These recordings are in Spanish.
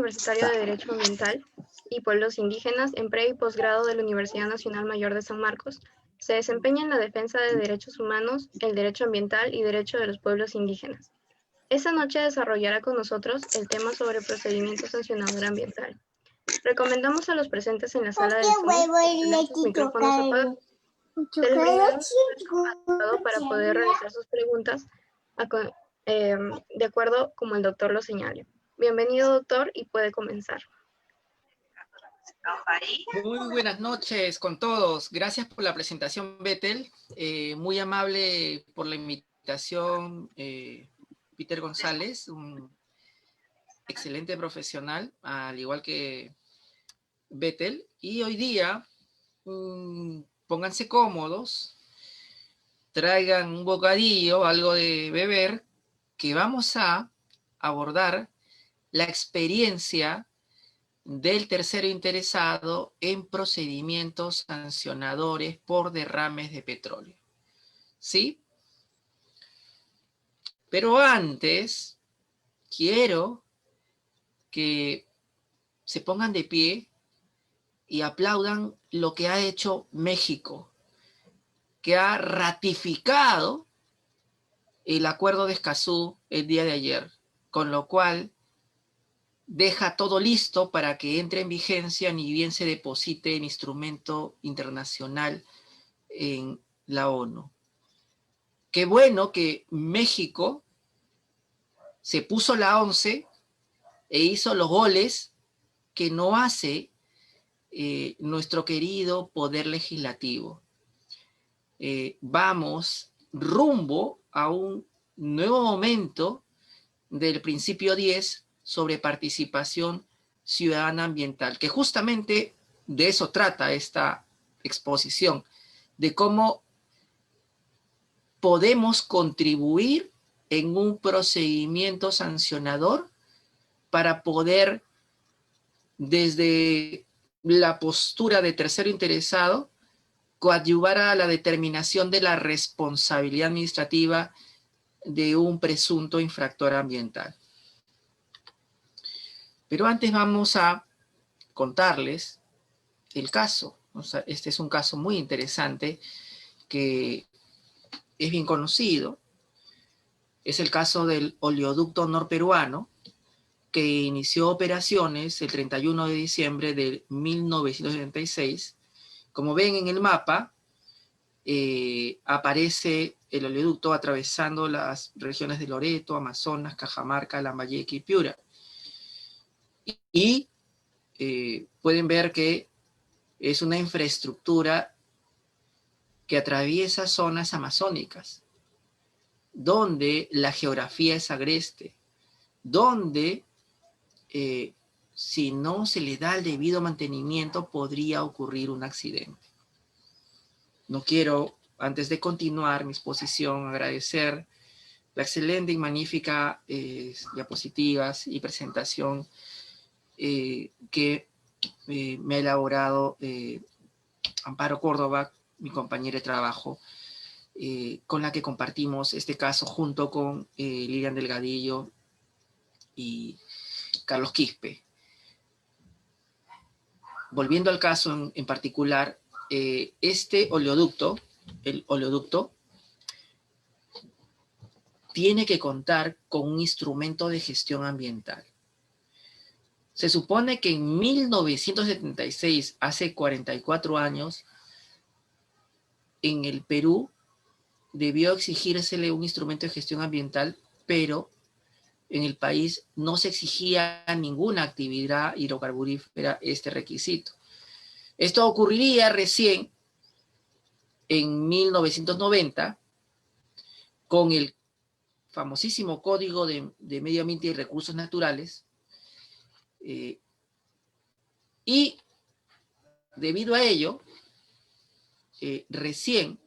Universitario de Derecho Ambiental y Pueblos Indígenas en pre- y posgrado de la Universidad Nacional Mayor de San Marcos. Se desempeña en la defensa de derechos humanos, el derecho ambiental y derecho de los pueblos indígenas. Esta noche desarrollará con nosotros el tema sobre procedimiento sancionador ambiental. Recomendamos a los presentes en la sala de Zoom sus micrófonos apagados. Se les brindará un para poder realizar sus preguntas de acuerdo como el doctor lo señale. Bienvenido, doctor, y puede comenzar. Muy buenas noches con todos. Gracias por la presentación, Bethel. Muy amable por la invitación, Peter González, un excelente profesional, al igual que Bethel. Y hoy día, pónganse cómodos, traigan un bocadillo, algo de beber, que vamos a abordar la experiencia del tercero interesado en procedimientos sancionadores por derrames de petróleo. ¿Sí? Pero antes, quiero que se pongan de pie y aplaudan lo que ha hecho México, que ha ratificado el acuerdo de Escazú el día de ayer, con lo cual deja todo listo para que entre en vigencia ni bien se deposite el instrumento internacional en la ONU. Qué bueno que México se puso la 11 e hizo los goles que no hace nuestro querido Poder Legislativo. Vamos rumbo a un nuevo momento del principio 10 sobre participación ciudadana ambiental, que justamente de eso trata esta exposición, de cómo podemos contribuir en un procedimiento sancionador para poder, desde la postura de tercero interesado, coadyuvar a la determinación de la responsabilidad administrativa de un presunto infractor ambiental. Pero antes vamos a contarles el caso. O sea, este es un caso muy interesante que es bien conocido. Es el caso del oleoducto norperuano, que inició operaciones el 31 de diciembre de 1976. Como ven en el mapa, aparece el oleoducto atravesando las regiones de Loreto, Amazonas, Cajamarca, Lambayeque y Piura. Y pueden ver que es una infraestructura que atraviesa zonas amazónicas, donde la geografía es agreste, donde si no se le da el debido mantenimiento podría ocurrir un accidente. No quiero, antes de continuar mi exposición, agradecer la excelente y magnífica diapositivas y presentación que me ha elaborado Amparo Córdoba, mi compañera de trabajo, con la que compartimos este caso junto con Lilian Delgadillo y Carlos Quispe. Volviendo al caso en particular, este oleoducto, el oleoducto, tiene que contar con un instrumento de gestión ambiental. Se supone que en 1976, hace 44 años, en el Perú debió exigírsele un instrumento de gestión ambiental, pero en el país no se exigía ninguna actividad hidrocarburífera este requisito. Esto ocurriría recién en 1990 con el famosísimo Código de Medio Ambiente y Recursos Naturales, y debido a ello, recién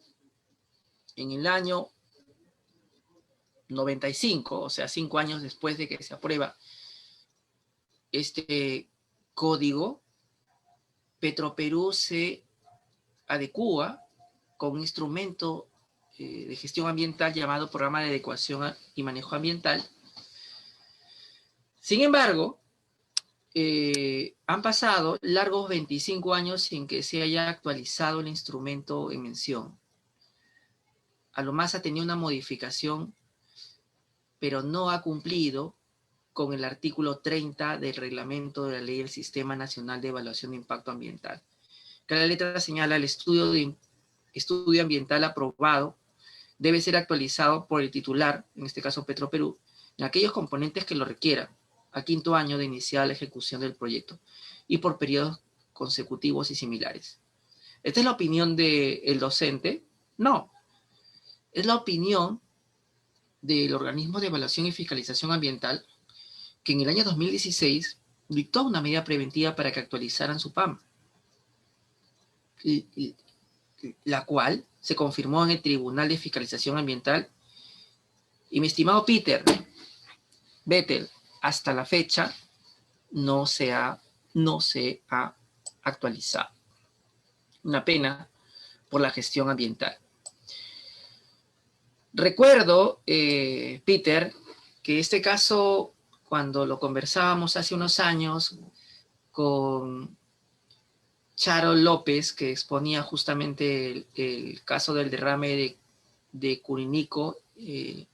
en el año 95, o sea, 5 años después de que se aprueba este código, Petroperú se adecúa con un instrumento de gestión ambiental llamado Programa de Adecuación y Manejo Ambiental. Sin embargo, han pasado largos 25 años sin que se haya actualizado el instrumento en mención. A lo más ha tenido una modificación, pero no ha cumplido con el artículo 30 del reglamento de la ley del Sistema Nacional de Evaluación de Impacto Ambiental, que la letra señala el estudio ambiental aprobado debe ser actualizado por el titular, en este caso Petroperú, en aquellos componentes que lo requieran, a 5º año de iniciar la ejecución del proyecto y por periodos consecutivos y similares. ¿Esta es la opinión del docente? No. Es la opinión del organismo de evaluación y fiscalización ambiental que en el año 2016 dictó una medida preventiva para que actualizaran su PAM, la cual se confirmó en el Tribunal de Fiscalización Ambiental. Y mi estimado Peter Vettel, hasta la fecha no se ha actualizado. Una pena por la gestión ambiental. Recuerdo, Peter, que este caso, cuando lo conversábamos hace unos años con Charo López, que exponía justamente el caso del derrame de Curinico en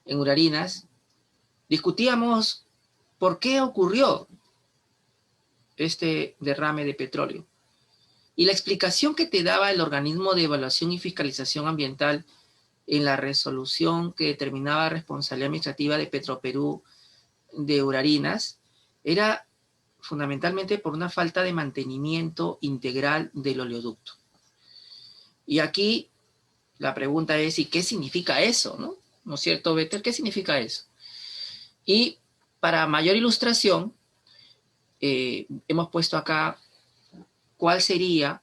Urarinas, discutíamos por qué ocurrió este derrame de petróleo. Y la explicación que te daba el organismo de evaluación y fiscalización ambiental en la resolución que determinaba responsabilidad administrativa de Petroperú de Urarinas era fundamentalmente por una falta de mantenimiento integral del oleoducto. Y aquí la pregunta es, ¿y qué significa eso? ¿No es cierto, Vettel? ¿Qué significa eso? Y para mayor ilustración, hemos puesto acá cuál sería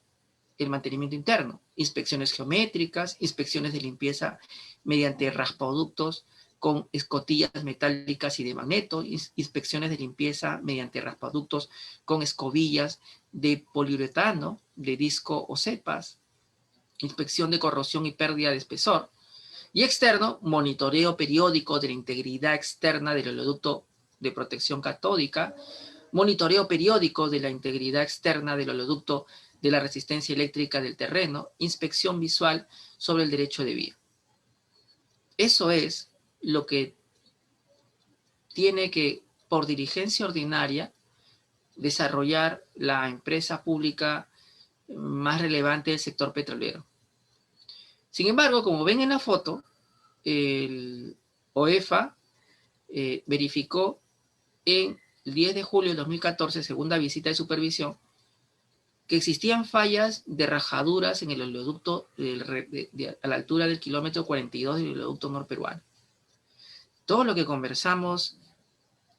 el mantenimiento interno. Inspecciones geométricas, inspecciones de limpieza mediante raspaductos con escotillas metálicas y de magneto, inspecciones de limpieza mediante raspaductos con escobillas de poliuretano, de disco o cepas, inspección de corrosión y pérdida de espesor, y externo, monitoreo periódico de la integridad externa del oleoducto de protección catódica, monitoreo periódico de la integridad externa del oleoducto de la resistencia eléctrica del terreno, inspección visual sobre el derecho de vía. Eso es lo que tiene que, por diligencia ordinaria, desarrollar la empresa pública más relevante del sector petrolero. Sin embargo, como ven en la foto, el OEFA verificó en el 10 de julio de 2014, segunda visita de supervisión, que existían fallas de rajaduras en el oleoducto a la altura del kilómetro 42 del oleoducto norperuano. Todo lo que conversamos,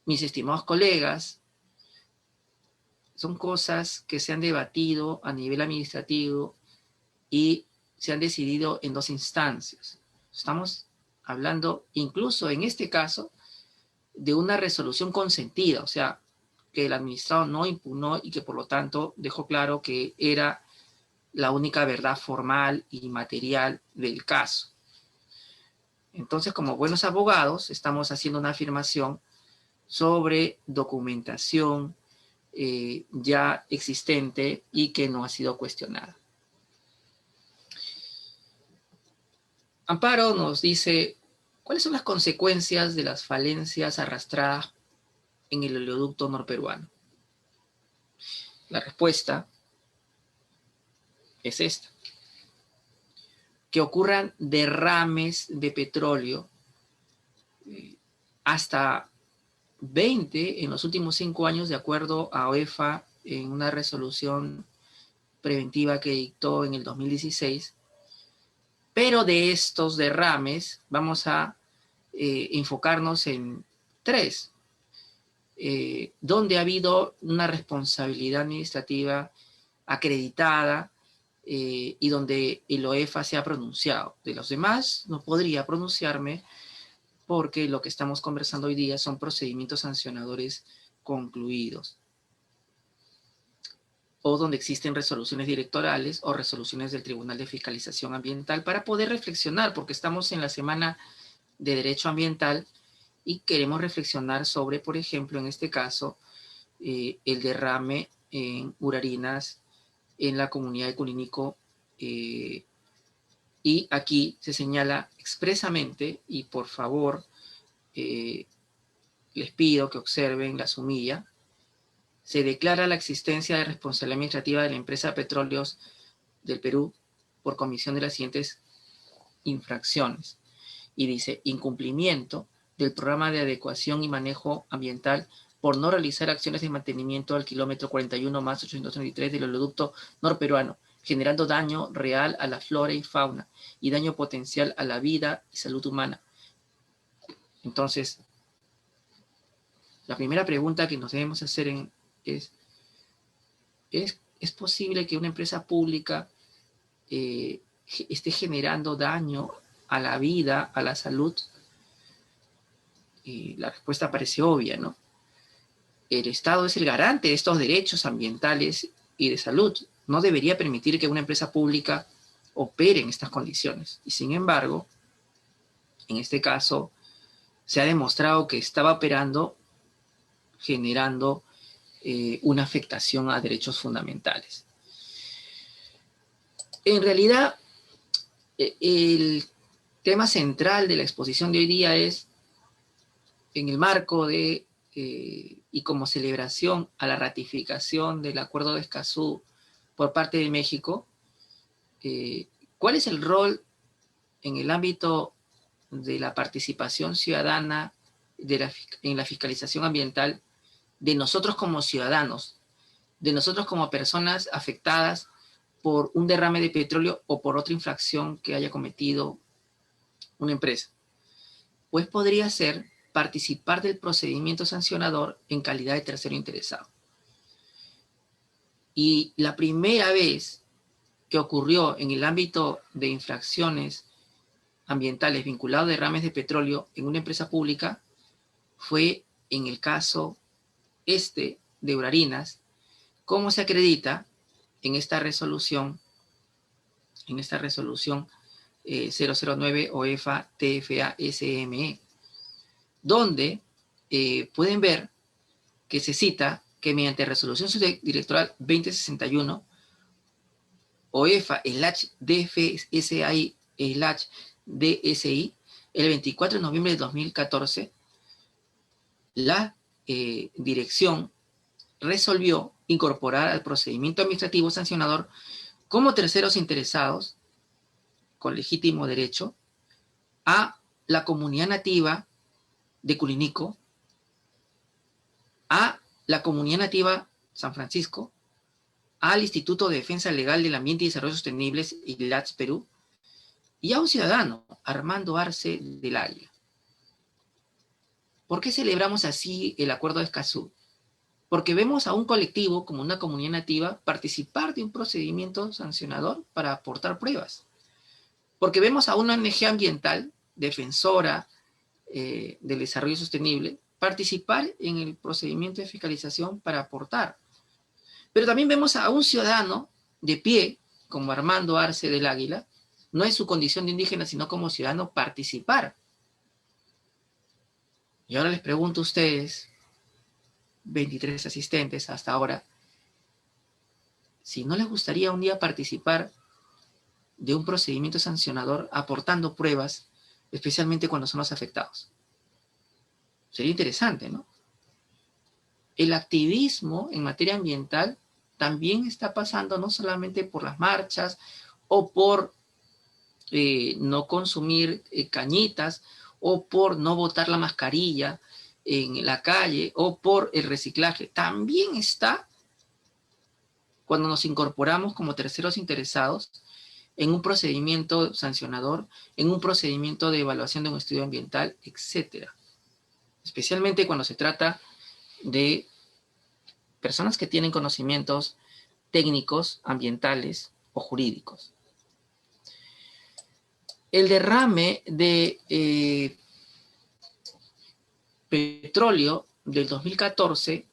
mis estimados colegas, son cosas que se han debatido a nivel administrativo y se han decidido en 2 instancias. Estamos hablando, incluso en este caso, de una resolución consentida, o sea, que el administrado no impugnó y que por lo tanto dejó claro que era la única verdad formal y material del caso. Entonces, como buenos abogados, estamos haciendo una afirmación sobre documentación ya existente y que no ha sido cuestionada. Amparo nos dice, ¿cuáles son las consecuencias de las falencias arrastradas en el oleoducto norperuano? La respuesta es esta. Que ocurran derrames de petróleo, hasta 20 en los últimos 5 años, de acuerdo a OEFA, en una resolución preventiva que dictó en el 2016. Pero de estos derrames vamos a enfocarnos en 3. Donde ha habido una responsabilidad administrativa acreditada y donde el OEFA se ha pronunciado. De los demás no podría pronunciarme porque lo que estamos conversando hoy día son procedimientos sancionadores concluidos o donde existen resoluciones directorales o resoluciones del Tribunal de Fiscalización Ambiental para poder reflexionar, porque estamos en la Semana de Derecho Ambiental y queremos reflexionar sobre, por ejemplo, en este caso, el derrame en urarinas en la comunidad de Culinico. Y aquí se señala expresamente, y por favor les pido que observen la sumilla, se declara la existencia de responsabilidad administrativa de la empresa Petróleos del Perú por comisión de las siguientes infracciones. Y dice, incumplimiento del programa de adecuación y manejo ambiental por no realizar acciones de mantenimiento al kilómetro 41 más 833 del oleoducto norperuano, generando daño real a la flora y fauna y daño potencial a la vida y salud humana. Entonces, la primera pregunta que nos debemos hacer ¿es posible que una empresa pública esté generando daño a la vida, a la salud? Y la respuesta parece obvia, ¿no? El Estado es el garante de estos derechos ambientales y de salud. No debería permitir que una empresa pública opere en estas condiciones. Y sin embargo, en este caso, se ha demostrado que estaba operando generando una afectación a derechos fundamentales. En realidad, el tema central de la exposición de hoy día es, en el marco de, y como celebración a la ratificación del Acuerdo de Escazú por parte de México, ¿cuál es el rol en el ámbito de la participación ciudadana en la fiscalización ambiental de nosotros como ciudadanos, de nosotros como personas afectadas por un derrame de petróleo o por otra infracción que haya cometido una empresa? Pues podría ser participar del procedimiento sancionador en calidad de tercero interesado. Y la primera vez que ocurrió en el ámbito de infracciones ambientales vinculados a derrames de petróleo en una empresa pública fue en el caso de Urarinas, como se acredita en esta resolución 009 OEFA TFA SME, donde pueden ver que se cita que mediante resolución directoral 2061 OEFA/DFSI/DSI, el 24 de noviembre de 2014, la dirección resolvió incorporar al procedimiento administrativo sancionador como terceros interesados con legítimo derecho a la comunidad nativa de Culinico, a la comunidad nativa San Francisco, al Instituto de Defensa Legal del Ambiente y Desarrollo Sostenibles, ILATS Perú, y a un ciudadano, Armando Arce del Águila. ¿Por qué celebramos así el Acuerdo de Escazú? Porque vemos a un colectivo, como una comunidad nativa, participar de un procedimiento sancionador para aportar pruebas. Porque vemos a una ONG ambiental, defensora del desarrollo sostenible, participar en el procedimiento de fiscalización para aportar. Pero también vemos a un ciudadano de pie, como Armando Arce del Águila, no en su condición de indígena, sino como ciudadano, participar. Y ahora les pregunto a ustedes, 23 asistentes hasta ahora, si no les gustaría un día participar de un procedimiento sancionador aportando pruebas, especialmente cuando son los afectados. Sería interesante, ¿no? El activismo en materia ambiental también está pasando no solamente por las marchas o por no consumir cañitas o por no botar la mascarilla en la calle o por el reciclaje. También está cuando nos incorporamos como terceros interesados en un procedimiento sancionador, en un procedimiento de evaluación de un estudio ambiental, etc. Especialmente cuando se trata de personas que tienen conocimientos técnicos, ambientales o jurídicos. El derrame de petróleo del 2014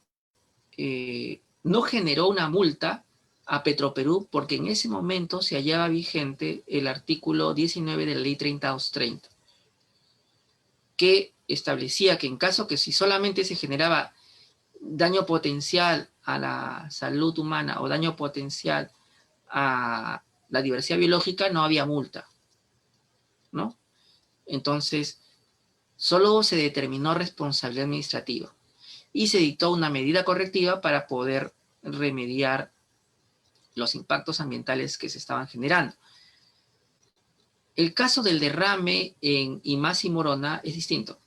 no generó una multa a Petroperú porque en ese momento se hallaba vigente el artículo 19 de la ley 30/230, que establecía que en caso que si solamente se generaba daño potencial a la salud humana o daño potencial a la diversidad biológica, no había multa, ¿no? Entonces, solo se determinó responsabilidad administrativa y se dictó una medida correctiva para poder remediar los impactos ambientales que se estaban generando. El caso del derrame en Imaz y Morona es distinto,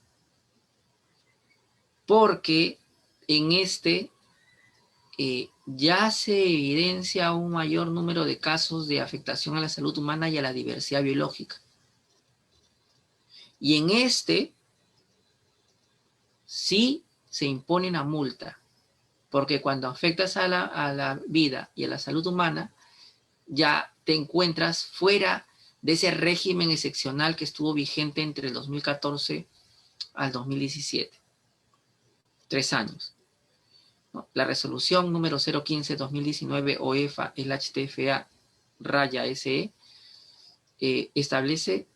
porque en este ya se evidencia un mayor número de casos de afectación a la salud humana y a la diversidad biológica. Y en este sí se impone una multa, porque cuando afectas a la vida y a la salud humana, ya te encuentras fuera de ese régimen excepcional que estuvo vigente entre el 2014 al 2017. 3 años. ¿No? La resolución número 015-2019 OEFA, el HTFA-SE, establece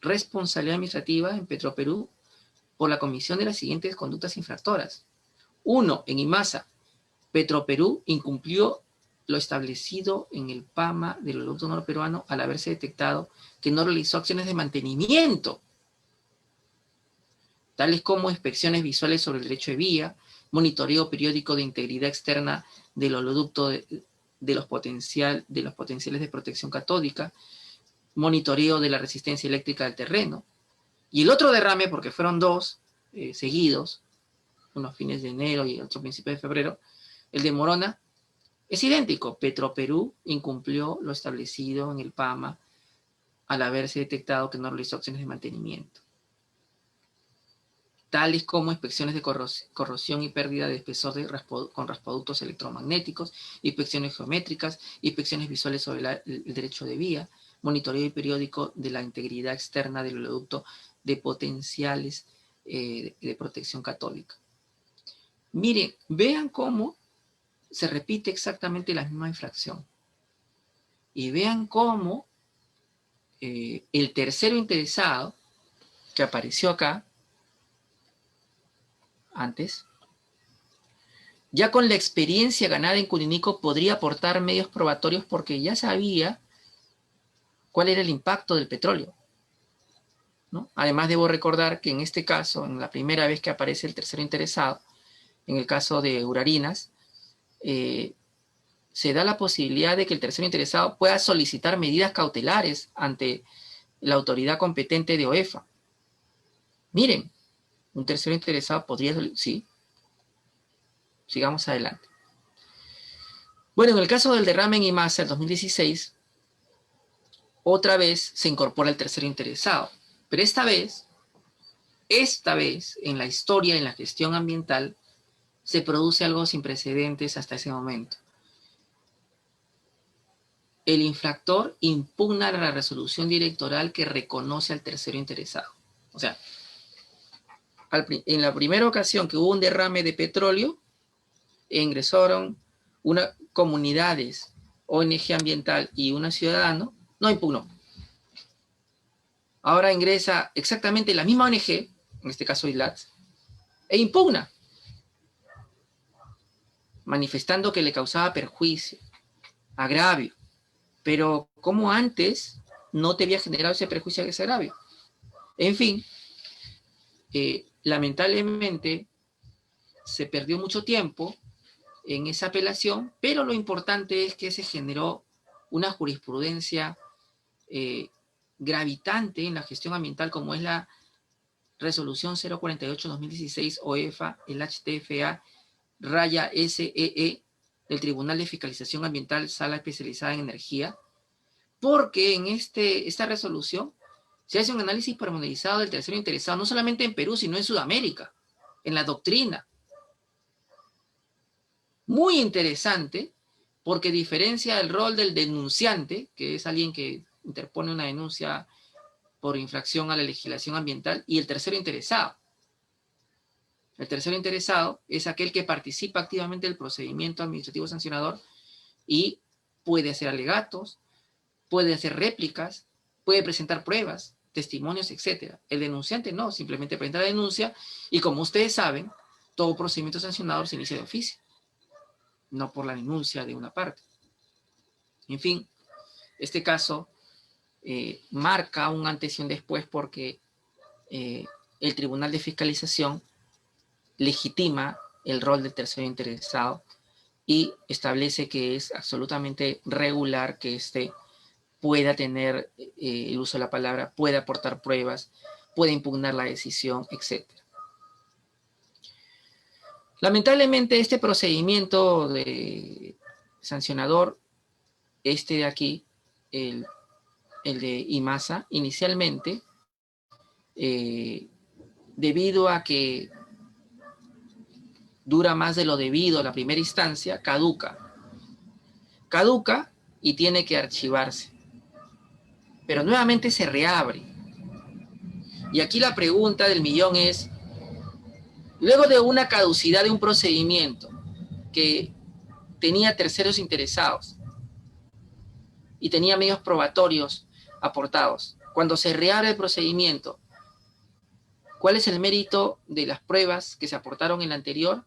responsabilidad administrativa en Petroperú por la comisión de las siguientes conductas infractoras. 1. En Imasa, Petroperú incumplió lo establecido en el PAMA del oleoducto norperuano al haberse detectado que no realizó acciones de mantenimiento, tales como inspecciones visuales sobre el derecho de vía, monitoreo periódico de integridad externa del oleoducto de los potenciales de protección catódica, monitoreo de la resistencia eléctrica del terreno. Y el otro derrame, porque fueron 2 seguidos, unos fines de enero y otro principios de febrero, el de Morona, es idéntico. Petroperú incumplió lo establecido en el PAMA al haberse detectado que no realizó acciones de mantenimiento, tales como inspecciones de corrosión y pérdida de espesor con raspoductos electromagnéticos, inspecciones geométricas, inspecciones visuales sobre el derecho de vía, monitoreo periódico de la integridad externa del oleoducto de potenciales de protección católica. Miren, vean cómo se repite exactamente la misma infracción. Y vean cómo el tercero interesado que apareció acá antes, ya con la experiencia ganada en Curinico podría aportar medios probatorios porque ya sabía cuál era el impacto del petróleo, ¿no? Además, debo recordar que en este caso, en la primera vez que aparece el tercero interesado, en el caso de Urarinas, se da la posibilidad de que el tercero interesado pueda solicitar medidas cautelares ante la autoridad competente de OEFA. Miren, un tercero interesado podría... Sí, sigamos adelante. Bueno, en el caso del derrame en Imasa, el 2016, otra vez se incorpora el tercero interesado. Pero esta vez, en la historia, en la gestión ambiental, se produce algo sin precedentes hasta ese momento. El infractor impugna la resolución directoral que reconoce al tercero interesado. O sea, en la primera ocasión que hubo un derrame de petróleo, ingresaron comunidades, ONG ambiental y un ciudadano, no impugnó. Ahora ingresa exactamente la misma ONG, en este caso ILAT, e impugna, manifestando que le causaba perjuicio, agravio. Pero como antes no te había generado ese perjuicio, ese agravio. En fin, lamentablemente se perdió mucho tiempo en esa apelación, pero lo importante es que se generó una jurisprudencia gravitante en la gestión ambiental, como es la resolución 048-2016 OEFA, el HTFA-SEE del Tribunal de Fiscalización Ambiental, Sala Especializada en Energía, porque en esta resolución se hace un análisis pormenorizado del tercero interesado, no solamente en Perú, sino en Sudamérica, en la doctrina. Muy interesante, porque diferencia el rol del denunciante, que es alguien que interpone una denuncia por infracción a la legislación ambiental, y el tercero interesado. El tercero interesado es aquel que participa activamente del procedimiento administrativo sancionador y puede hacer alegatos, puede hacer réplicas, puede presentar pruebas, testimonios, etc. El denunciante no, simplemente presenta la denuncia y, como ustedes saben, todo procedimiento sancionador se inicia de oficio, no por la denuncia de una parte. En fin, este caso marca un antes y un después porque el Tribunal de Fiscalización legitima el rol del tercero interesado y establece que es absolutamente regular que éste pueda tener el uso de la palabra, pueda aportar pruebas, pueda impugnar la decisión, etc. Lamentablemente este procedimiento de sancionador, este de aquí, el de IMASA, inicialmente, debido a que dura más de lo debido a la primera instancia, caduca y tiene que archivarse. Pero nuevamente se reabre. Y aquí la pregunta del millón es, luego de una caducidad de un procedimiento que tenía terceros interesados y tenía medios probatorios aportados, cuando se reabre el procedimiento, ¿cuál es el mérito de las pruebas que se aportaron en la anterior?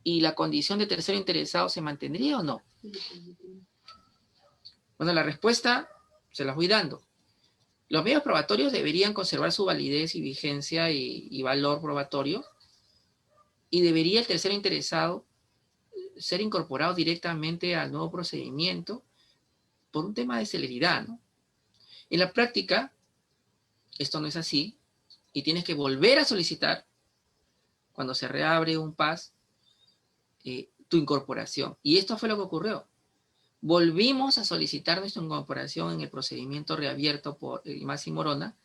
¿Y la condición de tercero interesado se mantendría o no? Bueno, la respuesta se las voy dando. Los medios probatorios deberían conservar su validez y vigencia y valor probatorio, y debería el tercero interesado ser incorporado directamente al nuevo procedimiento por un tema de celeridad, ¿no? En la práctica, esto no es así, y tienes que volver a solicitar, cuando se reabre un PAS, tu incorporación. Y esto fue lo que ocurrió. Volvimos a solicitar nuestra incorporación en el procedimiento reabierto por Imasi Morona,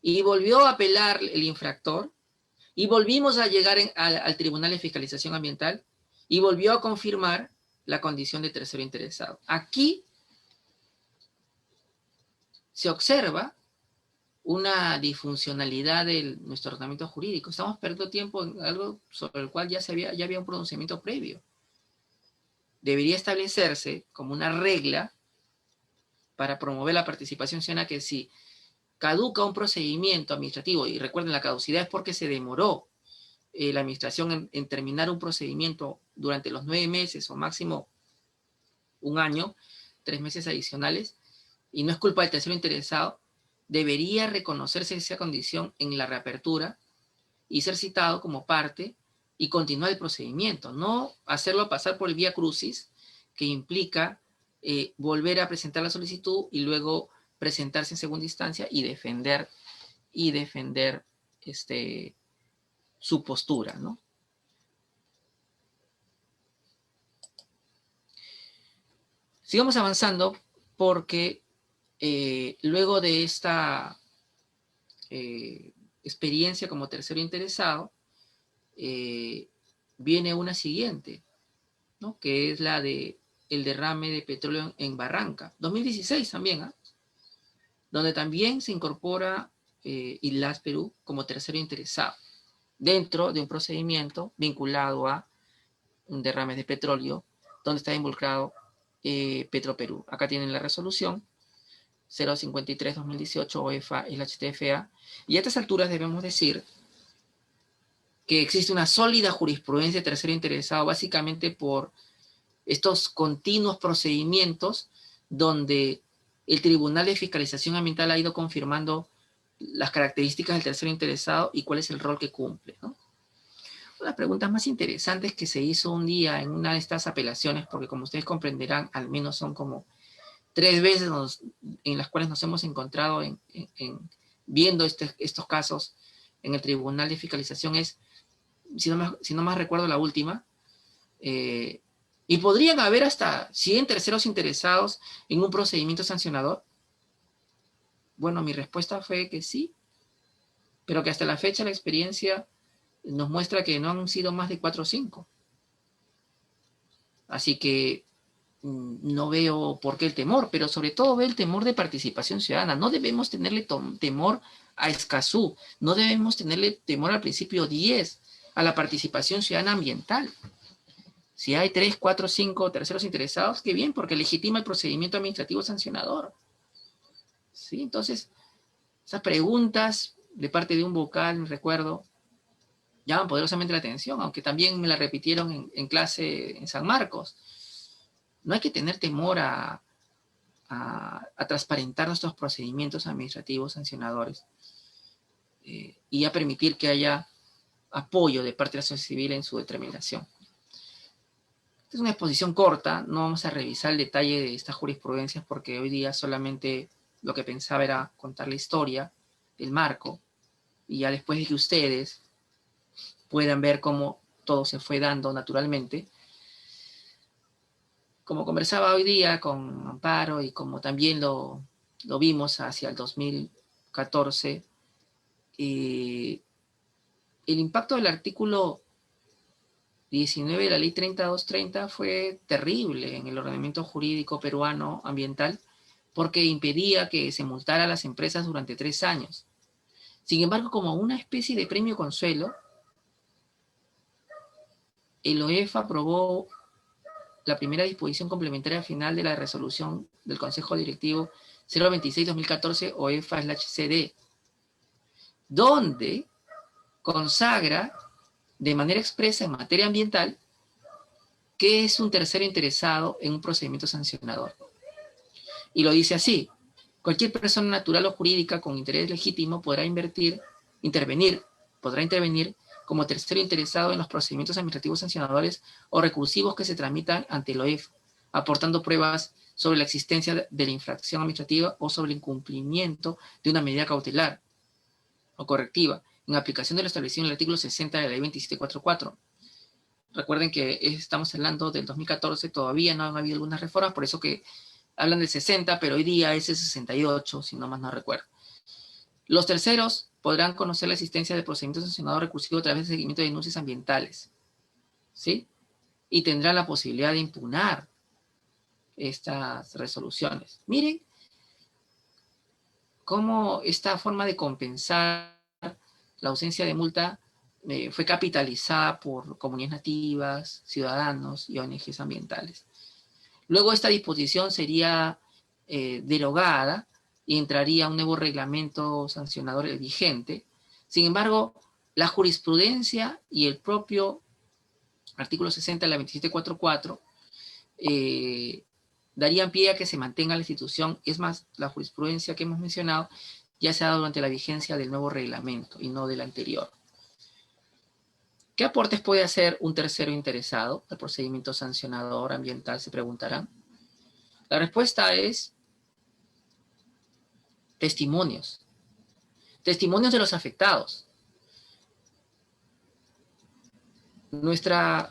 y volvió a apelar el infractor, y volvimos a llegar al Tribunal de Fiscalización Ambiental, y volvió a confirmar la condición de tercero interesado. Aquí se observa una disfuncionalidad de nuestro ordenamiento jurídico. Estamos perdiendo tiempo en algo sobre el cual ya había un pronunciamiento previo. Debería establecerse como una regla para promover la participación ciudadana que si caduca un procedimiento administrativo, y recuerden, la caducidad es porque se demoró la administración en terminar un procedimiento durante los 9 meses o máximo un año, 3 meses adicionales, y no es culpa del tercero interesado, debería reconocerse esa condición en la reapertura y ser citado como parte y continuar el procedimiento, no hacerlo pasar por el vía crucis, que implica volver a presentar la solicitud y luego presentarse en segunda instancia y defender su postura, ¿no? Sigamos avanzando porque luego de esta experiencia como tercero interesado, viene una siguiente, ¿no? Que es la de el derrame de petróleo en Barranca, 2016 también, ¿eh? Donde también se incorpora ILAS Perú como tercero interesado, dentro de un procedimiento vinculado a un derrame de petróleo, donde está involucrado Petroperú. Acá tienen la resolución 053-2018 OEFA y la HTFA, y a estas alturas debemos decir que existe una sólida jurisprudencia de tercero interesado, básicamente por estos continuos procedimientos donde el Tribunal de Fiscalización Ambiental ha ido confirmando las características del tercero interesado y cuál es el rol que cumple, ¿no? Una de las preguntas más interesantes que se hizo un día en una de estas apelaciones, porque como ustedes comprenderán, al menos son como 3 veces en las cuales nos hemos encontrado viendo estos casos en el Tribunal de Fiscalización, es, si no más recuerdo, la última, y podrían haber hasta 100 terceros interesados en un procedimiento sancionador. Bueno, mi respuesta fue que sí, pero que hasta la fecha la experiencia nos muestra que no han sido más de 4 o 5. Así que no veo por qué el temor, pero sobre todo veo el temor de participación ciudadana. No debemos tenerle temor a Escazú, no debemos tenerle temor al principio 10, a la participación ciudadana ambiental. Si hay 3, 4, 5 terceros interesados, qué bien, porque legitima el procedimiento administrativo sancionador. ¿Sí? Entonces, esas preguntas de parte de un vocal, recuerdo, llaman poderosamente la atención, aunque también me la repitieron en clase en San Marcos. No hay que tener temor a transparentar nuestros procedimientos administrativos sancionadores y a permitir que haya apoyo de parte de la sociedad civil en su determinación. Esta es una exposición corta, no vamos a revisar el detalle de estas jurisprudencias porque hoy día solamente lo que pensaba era contar la historia, el marco, y ya después de que ustedes puedan ver cómo todo se fue dando naturalmente. Como conversaba hoy día con Amparo y como también lo vimos hacia el 2014, el impacto del artículo 19 de la ley 3230 fue terrible en el ordenamiento jurídico peruano ambiental porque impedía que se multara a las empresas durante 3 años. Sin embargo, como una especie de premio consuelo, el OEF aprobó la primera disposición complementaria final de la resolución del Consejo Directivo 026-2014 OEF/CD, donde consagra de manera expresa en materia ambiental que es un tercero interesado en un procedimiento sancionador. Y lo dice así: cualquier persona natural o jurídica con interés legítimo podrá intervenir como tercero interesado en los procedimientos administrativos sancionadores o recursivos que se tramitan ante el OEF, aportando pruebas sobre la existencia de la infracción administrativa o sobre el incumplimiento de una medida cautelar o correctiva, en aplicación de lo establecido en el artículo 60 de la ley 2744. Recuerden que estamos hablando del 2014, todavía no han habido algunas reformas, por eso que hablan del 60, pero hoy día es el 68, si no más no recuerdo. Los terceros podrán conocer la existencia de procedimientos sancionadores recursivos a través de seguimiento de denuncias ambientales, ¿sí? Y tendrán la posibilidad de impugnar estas resoluciones. Miren cómo esta forma de compensar la ausencia de multa fue capitalizada por comunidades nativas, ciudadanos y ONGs ambientales. Luego esta disposición sería derogada y entraría un nuevo reglamento sancionador vigente. Sin embargo, la jurisprudencia y el propio artículo 60 de la 2744 darían pie a que se mantenga la institución. Es más, la jurisprudencia que hemos mencionado ya se ha dado durante la vigencia del nuevo reglamento y no del anterior. ¿Qué aportes puede hacer un tercero interesado al procedimiento sancionador ambiental? Se preguntarán. La respuesta es testimonios. Testimonios de los afectados. Nuestra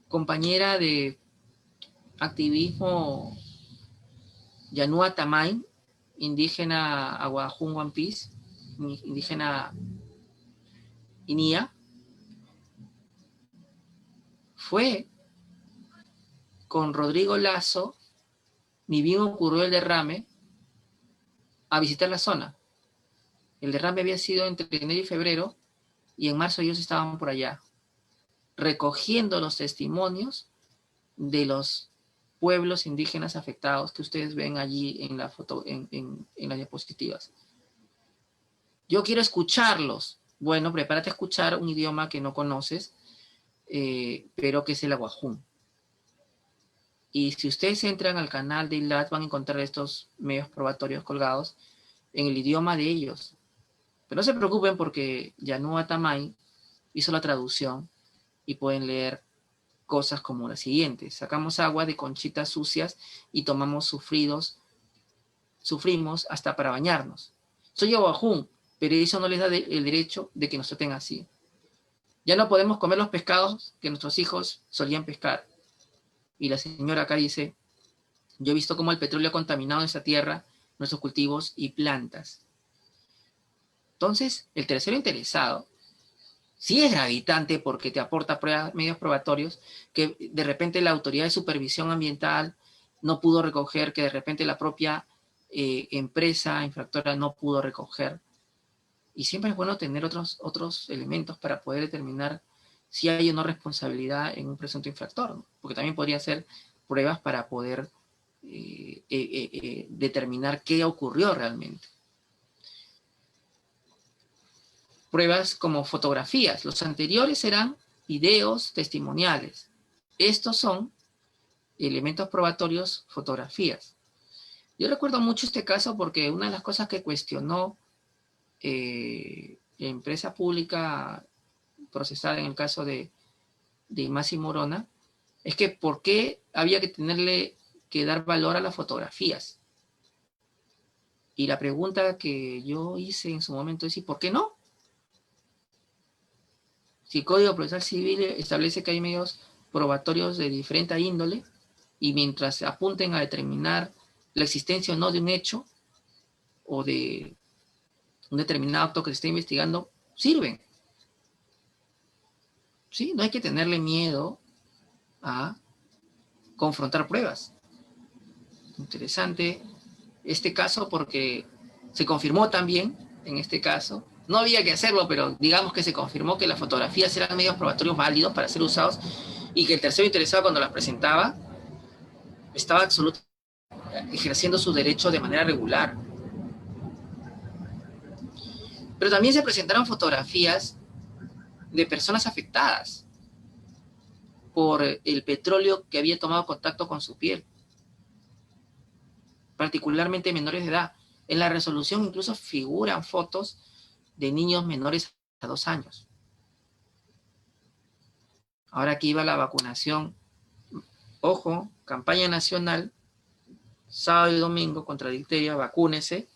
compañera de activismo Yanua Tamay, indígena Aguajún One Piece, indígena Inia, fue con Rodrigo Lazo, ni bien ocurrió el derrame, a visitar la zona. El derrame había sido entre enero y febrero, y en marzo ellos estaban por allá, recogiendo los testimonios de los pueblos indígenas afectados que ustedes ven allí en la foto, en las diapositivas. Yo quiero escucharlos. Bueno, prepárate a escuchar un idioma que no conoces, pero que es el aguajún. Y si ustedes entran al canal de ILAT van a encontrar estos medios probatorios colgados en el idioma de ellos. Pero no se preocupen porque Yanua Tamay hizo la traducción y pueden leer cosas como las siguientes: sacamos agua de conchitas sucias y sufrimos hasta para bañarnos. Soy aguajún, pero eso no les da el derecho de que nos traten así. Ya no podemos comer los pescados que nuestros hijos solían pescar. Y la señora acá dice: yo he visto cómo el petróleo ha contaminado esta tierra, nuestros cultivos y plantas. Entonces, el tercero interesado sí es gravitante porque te aporta medios probatorios que de repente la autoridad de supervisión ambiental no pudo recoger, que de repente la propia empresa infractora no pudo recoger. Y siempre es bueno tener otros elementos para poder determinar si hay o no responsabilidad en un presunto infractor, ¿no? Porque también podría ser pruebas para poder determinar qué ocurrió realmente. pruebas como fotografías. Los anteriores eran videos testimoniales. Estos son elementos probatorios, fotografías. Yo recuerdo mucho este caso porque una de las cosas que cuestionó la empresa pública procesada en el caso de Imasi Morona es que por qué había que dar valor a las fotografías. Y la pregunta que yo hice en su momento es, ¿y por qué no? Si el Código Procesal Civil establece que hay medios probatorios de diferente índole, y mientras apunten a determinar la existencia o no de un hecho, o de un determinado acto que se está investigando, sirven. ¿Sí? No hay que tenerle miedo a confrontar pruebas. Interesante este caso porque se confirmó también en este caso, no había que hacerlo, pero digamos que se confirmó que las fotografías eran medios probatorios válidos para ser usados y que el tercero interesado cuando las presentaba estaba absolutamente ejerciendo su derecho de manera regular. Pero también se presentaron fotografías de personas afectadas por el petróleo que había tomado contacto con su piel, particularmente menores de edad. En la resolución incluso figuran fotos de niños menores a 2 años. Ahora que iba la vacunación, ojo, campaña nacional, sábado y domingo contra difteria, vacúnese.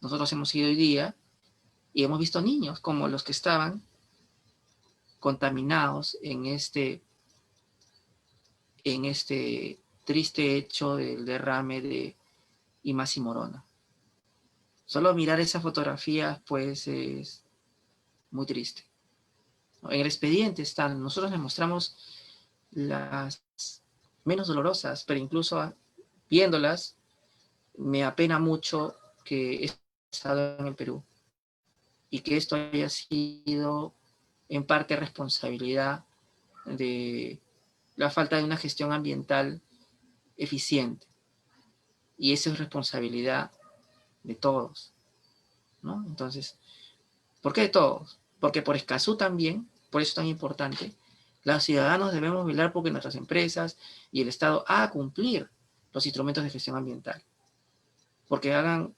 Nosotros hemos ido hoy día y hemos visto niños como los que estaban contaminados en este triste hecho del derrame de Imasi Morona. Solo mirar esas fotografías, pues, es muy triste. En el expediente están, nosotros les mostramos las menos dolorosas, pero incluso viéndolas, me apena mucho que he estado en el Perú y que esto haya sido en parte responsabilidad de la falta de una gestión ambiental eficiente. Y eso es responsabilidad de todos, ¿no? Entonces, ¿por qué de todos? Porque por Escazú también, por eso es tan importante, los ciudadanos debemos velar porque nuestras empresas y el Estado hagan cumplir los instrumentos de gestión ambiental, porque hagan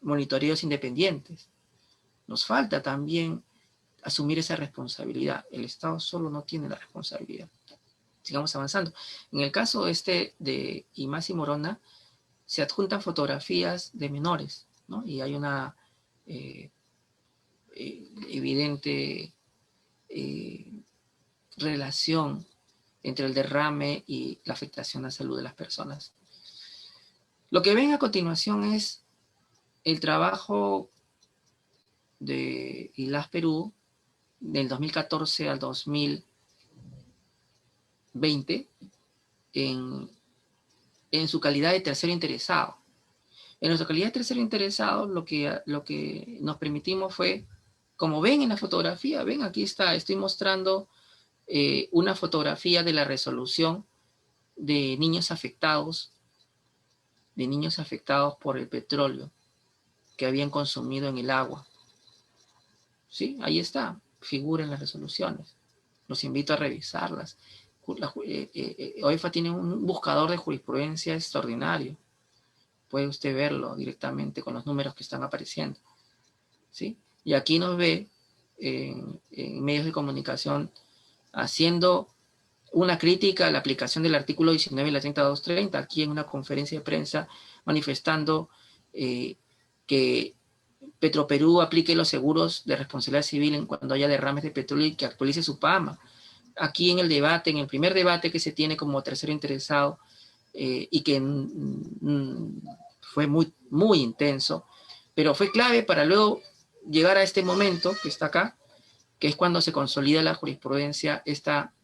monitoreos independientes. Nos falta también asumir esa responsabilidad. El Estado solo no tiene la responsabilidad. Sigamos avanzando. En el caso de Imasi Morona, se adjuntan fotografías de menores, ¿no? Y hay una evidente relación entre el derrame y la afectación a la salud de las personas. Lo que ven a continuación es el trabajo de ILAS Perú del 2014 al 2020 en su calidad de tercero interesado. En nuestra calidad de tercero interesado, lo que nos permitimos fue, como ven en la fotografía, ven, aquí está, estoy mostrando una fotografía de la resolución de niños afectados por el petróleo que habían consumido en el agua. ¿Sí? Ahí está, figura en las resoluciones. Los invito a revisarlas. OEFA tiene un buscador de jurisprudencia extraordinario. Puede usted verlo directamente con los números que están apareciendo. ¿Sí? Y aquí nos ve en medios de comunicación haciendo una crítica a la aplicación del artículo 19 de la 3230, aquí en una conferencia de prensa manifestando que Petroperú aplique los seguros de responsabilidad civil cuando haya derrames de petróleo y que actualice su PAMA. Aquí en el primer debate que se tiene como tercero interesado, y que fue muy, muy intenso, pero fue clave para luego llegar a este momento que está acá, que es cuando se consolida la jurisprudencia, esta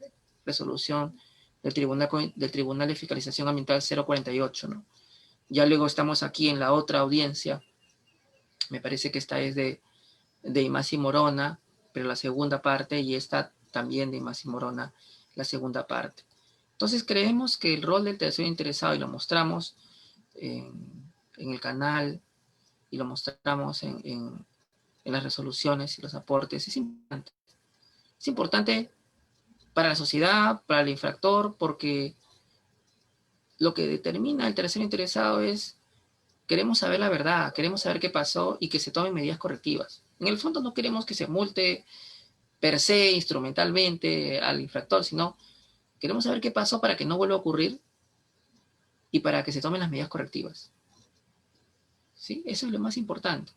resolución del Tribunal de Fiscalización Ambiental 048, ¿no? Ya luego estamos aquí en la otra audiencia, me parece que esta es de Imasi Morona, pero la segunda parte, y esta también de Imasi Morona, la segunda parte. Entonces creemos que el rol del tercero interesado, y lo mostramos en el canal, y lo mostramos en en las resoluciones y los aportes es importante. Es importante para la sociedad, para el infractor, porque lo que determina el tercero interesado es, queremos saber la verdad, queremos saber qué pasó y que se tomen medidas correctivas. En el fondo no queremos que se multe per se, instrumentalmente al infractor, sino queremos saber qué pasó para que no vuelva a ocurrir y para que se tomen las medidas correctivas. ¿Sí? Eso es lo más importante.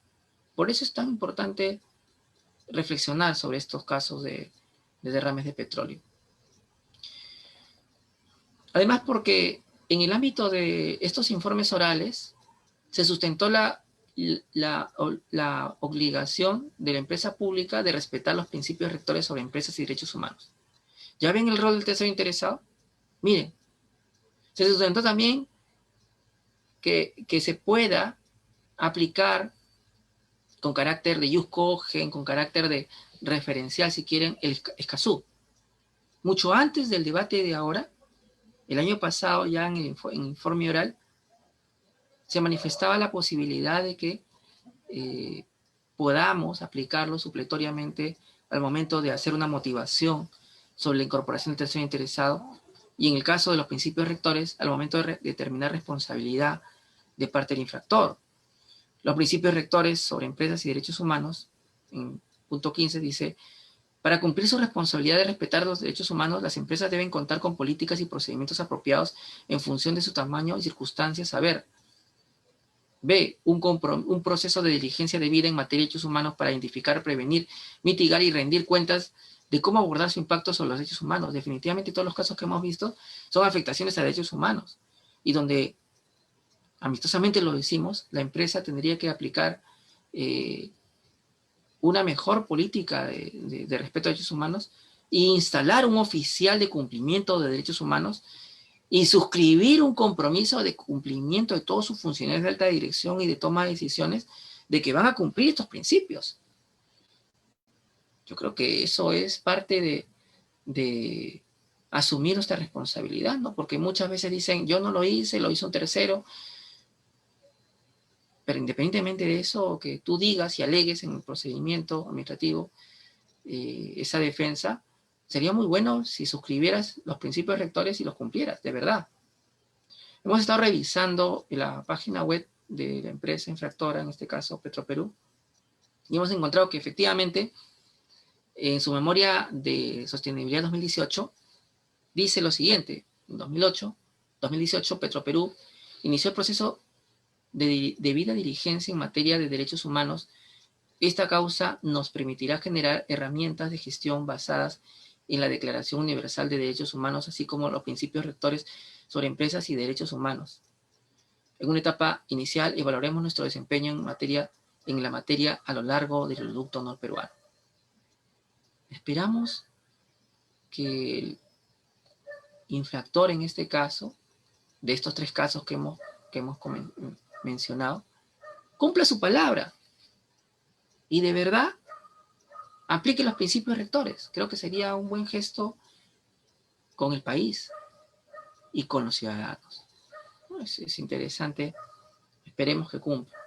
Por eso es tan importante reflexionar sobre estos casos de derrames de petróleo. Además, porque en el ámbito de estos informes orales se sustentó la obligación de la empresa pública de respetar los principios rectores sobre empresas y derechos humanos. ¿Ya ven el rol del tercero interesado? Miren, se sustentó también que se pueda aplicar con carácter de jus cogen, con carácter de referencial, si quieren, el Escazú. Mucho antes del debate de ahora, el año pasado, ya en el informe oral, se manifestaba la posibilidad de que podamos aplicarlo supletoriamente al momento de hacer una motivación sobre la incorporación del tercero interesado, y en el caso de los principios rectores, al momento de determinar responsabilidad de parte del infractor. Los principios rectores sobre empresas y derechos humanos, en punto 15 dice, para cumplir su responsabilidad de respetar los derechos humanos, las empresas deben contar con políticas y procedimientos apropiados en función de su tamaño y circunstancias. A ver, B, un proceso de diligencia debida en materia de derechos humanos para identificar, prevenir, mitigar y rendir cuentas de cómo abordar su impacto sobre los derechos humanos. Definitivamente todos los casos que hemos visto son afectaciones a derechos humanos, y donde amistosamente lo decimos, la empresa tendría que aplicar una mejor política de respeto a derechos humanos e instalar un oficial de cumplimiento de derechos humanos y suscribir un compromiso de cumplimiento de todos sus funcionarios de alta dirección y de toma de decisiones de que van a cumplir estos principios. Yo creo que eso es parte de asumir nuestra responsabilidad, ¿no? Porque muchas veces dicen, yo no lo hice, lo hizo un tercero. Pero independientemente de eso, que tú digas y alegues en el procedimiento administrativo esa defensa, sería muy bueno si suscribieras los principios rectores y los cumplieras, de verdad. Hemos estado revisando la página web de la empresa infractora, en este caso Petroperú, y hemos encontrado que efectivamente en su memoria de sostenibilidad 2018 dice lo siguiente: en 2018 Petroperú inició el proceso de debida diligencia en materia de derechos humanos. Esta causa nos permitirá generar herramientas de gestión basadas en la Declaración Universal de Derechos Humanos, así como los principios rectores sobre empresas y derechos humanos. En una etapa inicial evaluaremos nuestro desempeño en la materia a lo largo del oleoducto norperuano. Esperamos que el infractor en este caso, de estos 3 casos que hemos mencionado, cumpla su palabra y de verdad aplique los principios rectores. Creo que sería un buen gesto con el país y con los ciudadanos. Es interesante, esperemos que cumpla.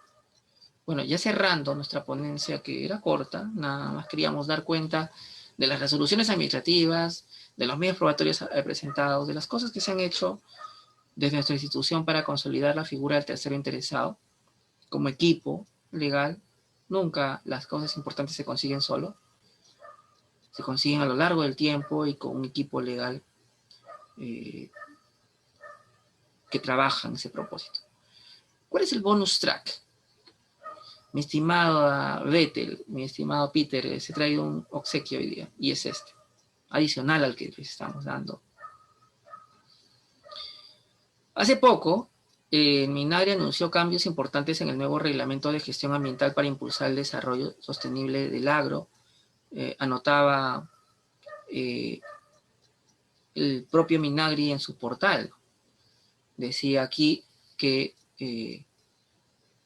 Bueno, ya cerrando nuestra ponencia, que era corta, nada más queríamos dar cuenta de las resoluciones administrativas, de los medios probatorios presentados, de las cosas que se han hecho desde nuestra institución para consolidar la figura del tercero interesado como equipo legal. Nunca las cosas importantes se consiguen solo, se consiguen a lo largo del tiempo y con un equipo legal que trabaja en ese propósito. ¿Cuál es el bonus track? Mi estimado Vettel, mi estimado Peter, les he traído un obsequio hoy día, y es este, adicional al que les estamos dando. Hace poco, Minagri anunció cambios importantes en el nuevo reglamento de gestión ambiental para impulsar el desarrollo sostenible del agro. Anotaba el propio Minagri en su portal. Decía aquí que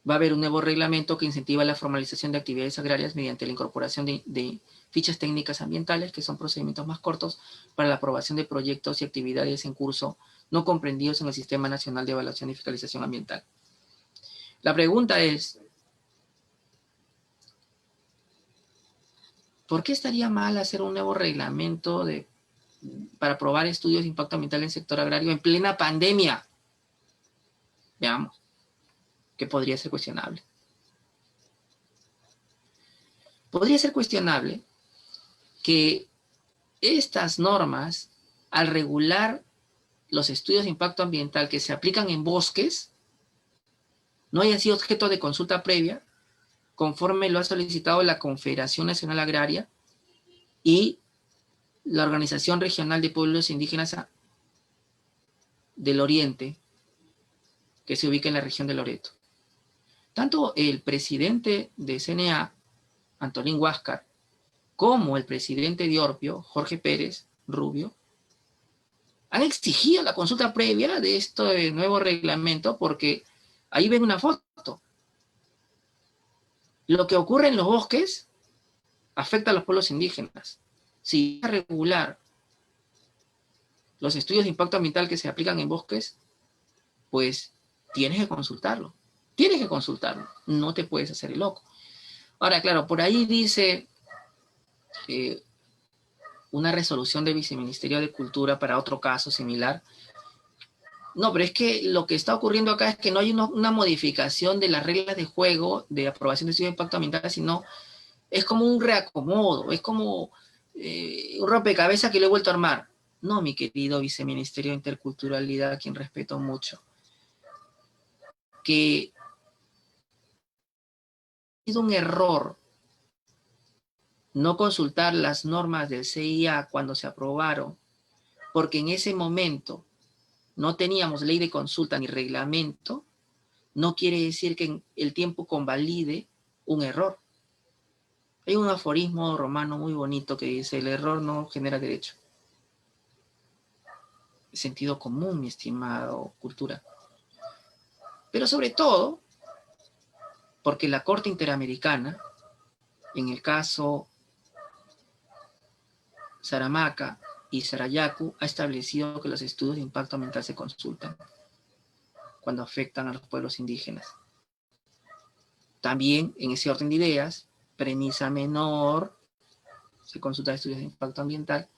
va a haber un nuevo reglamento que incentiva la formalización de actividades agrarias mediante la incorporación de fichas técnicas ambientales, que son procedimientos más cortos para la aprobación de proyectos y actividades en curso no comprendidos en el Sistema Nacional de Evaluación y Fiscalización Ambiental. La pregunta es, ¿Por qué estaría mal hacer un nuevo reglamento para aprobar estudios de impacto ambiental en el sector agrario en plena pandemia? Veamos, ¿qué podría ser cuestionable? Podría ser cuestionable que estas normas, al regular los estudios de impacto ambiental que se aplican en bosques, no hayan sido objeto de consulta previa, conforme lo ha solicitado la Confederación Nacional Agraria y la Organización Regional de Pueblos Indígenas del Oriente, que se ubica en la región de Loreto. Tanto el presidente de CNA, Antolín Huáscar, como el presidente de Orpio, Jorge Pérez Rubio, han exigido la consulta previa de este nuevo reglamento porque ahí ven una foto. Lo que ocurre en los bosques afecta a los pueblos indígenas. Si vas a regular los estudios de impacto ambiental que se aplican en bosques, pues tienes que consultarlo. Tienes que consultarlo. No te puedes hacer el loco. Ahora, claro, por ahí dice una resolución del Viceministerio de Cultura para otro caso similar. No, pero es que lo que está ocurriendo acá es que no hay una modificación de las reglas de juego de aprobación de estudios de impacto ambiental, sino es como un reacomodo, es como un rompecabezas que lo he vuelto a armar. No, mi querido Viceministerio de Interculturalidad, a quien respeto mucho, que ha sido un error no consultar las normas del CIA cuando se aprobaron, porque en ese momento no teníamos ley de consulta ni reglamento, no quiere decir que el tiempo convalide un error. Hay un aforismo romano muy bonito que dice, el error no genera derecho. Sentido común, mi estimado Cultura. Pero sobre todo, porque la Corte Interamericana, en el caso Saramaca y Sarayaku, ha establecido que los estudios de impacto ambiental se consultan cuando afectan a los pueblos indígenas. También, en ese orden de ideas, premisa menor, se consulta estudios de impacto ambiental.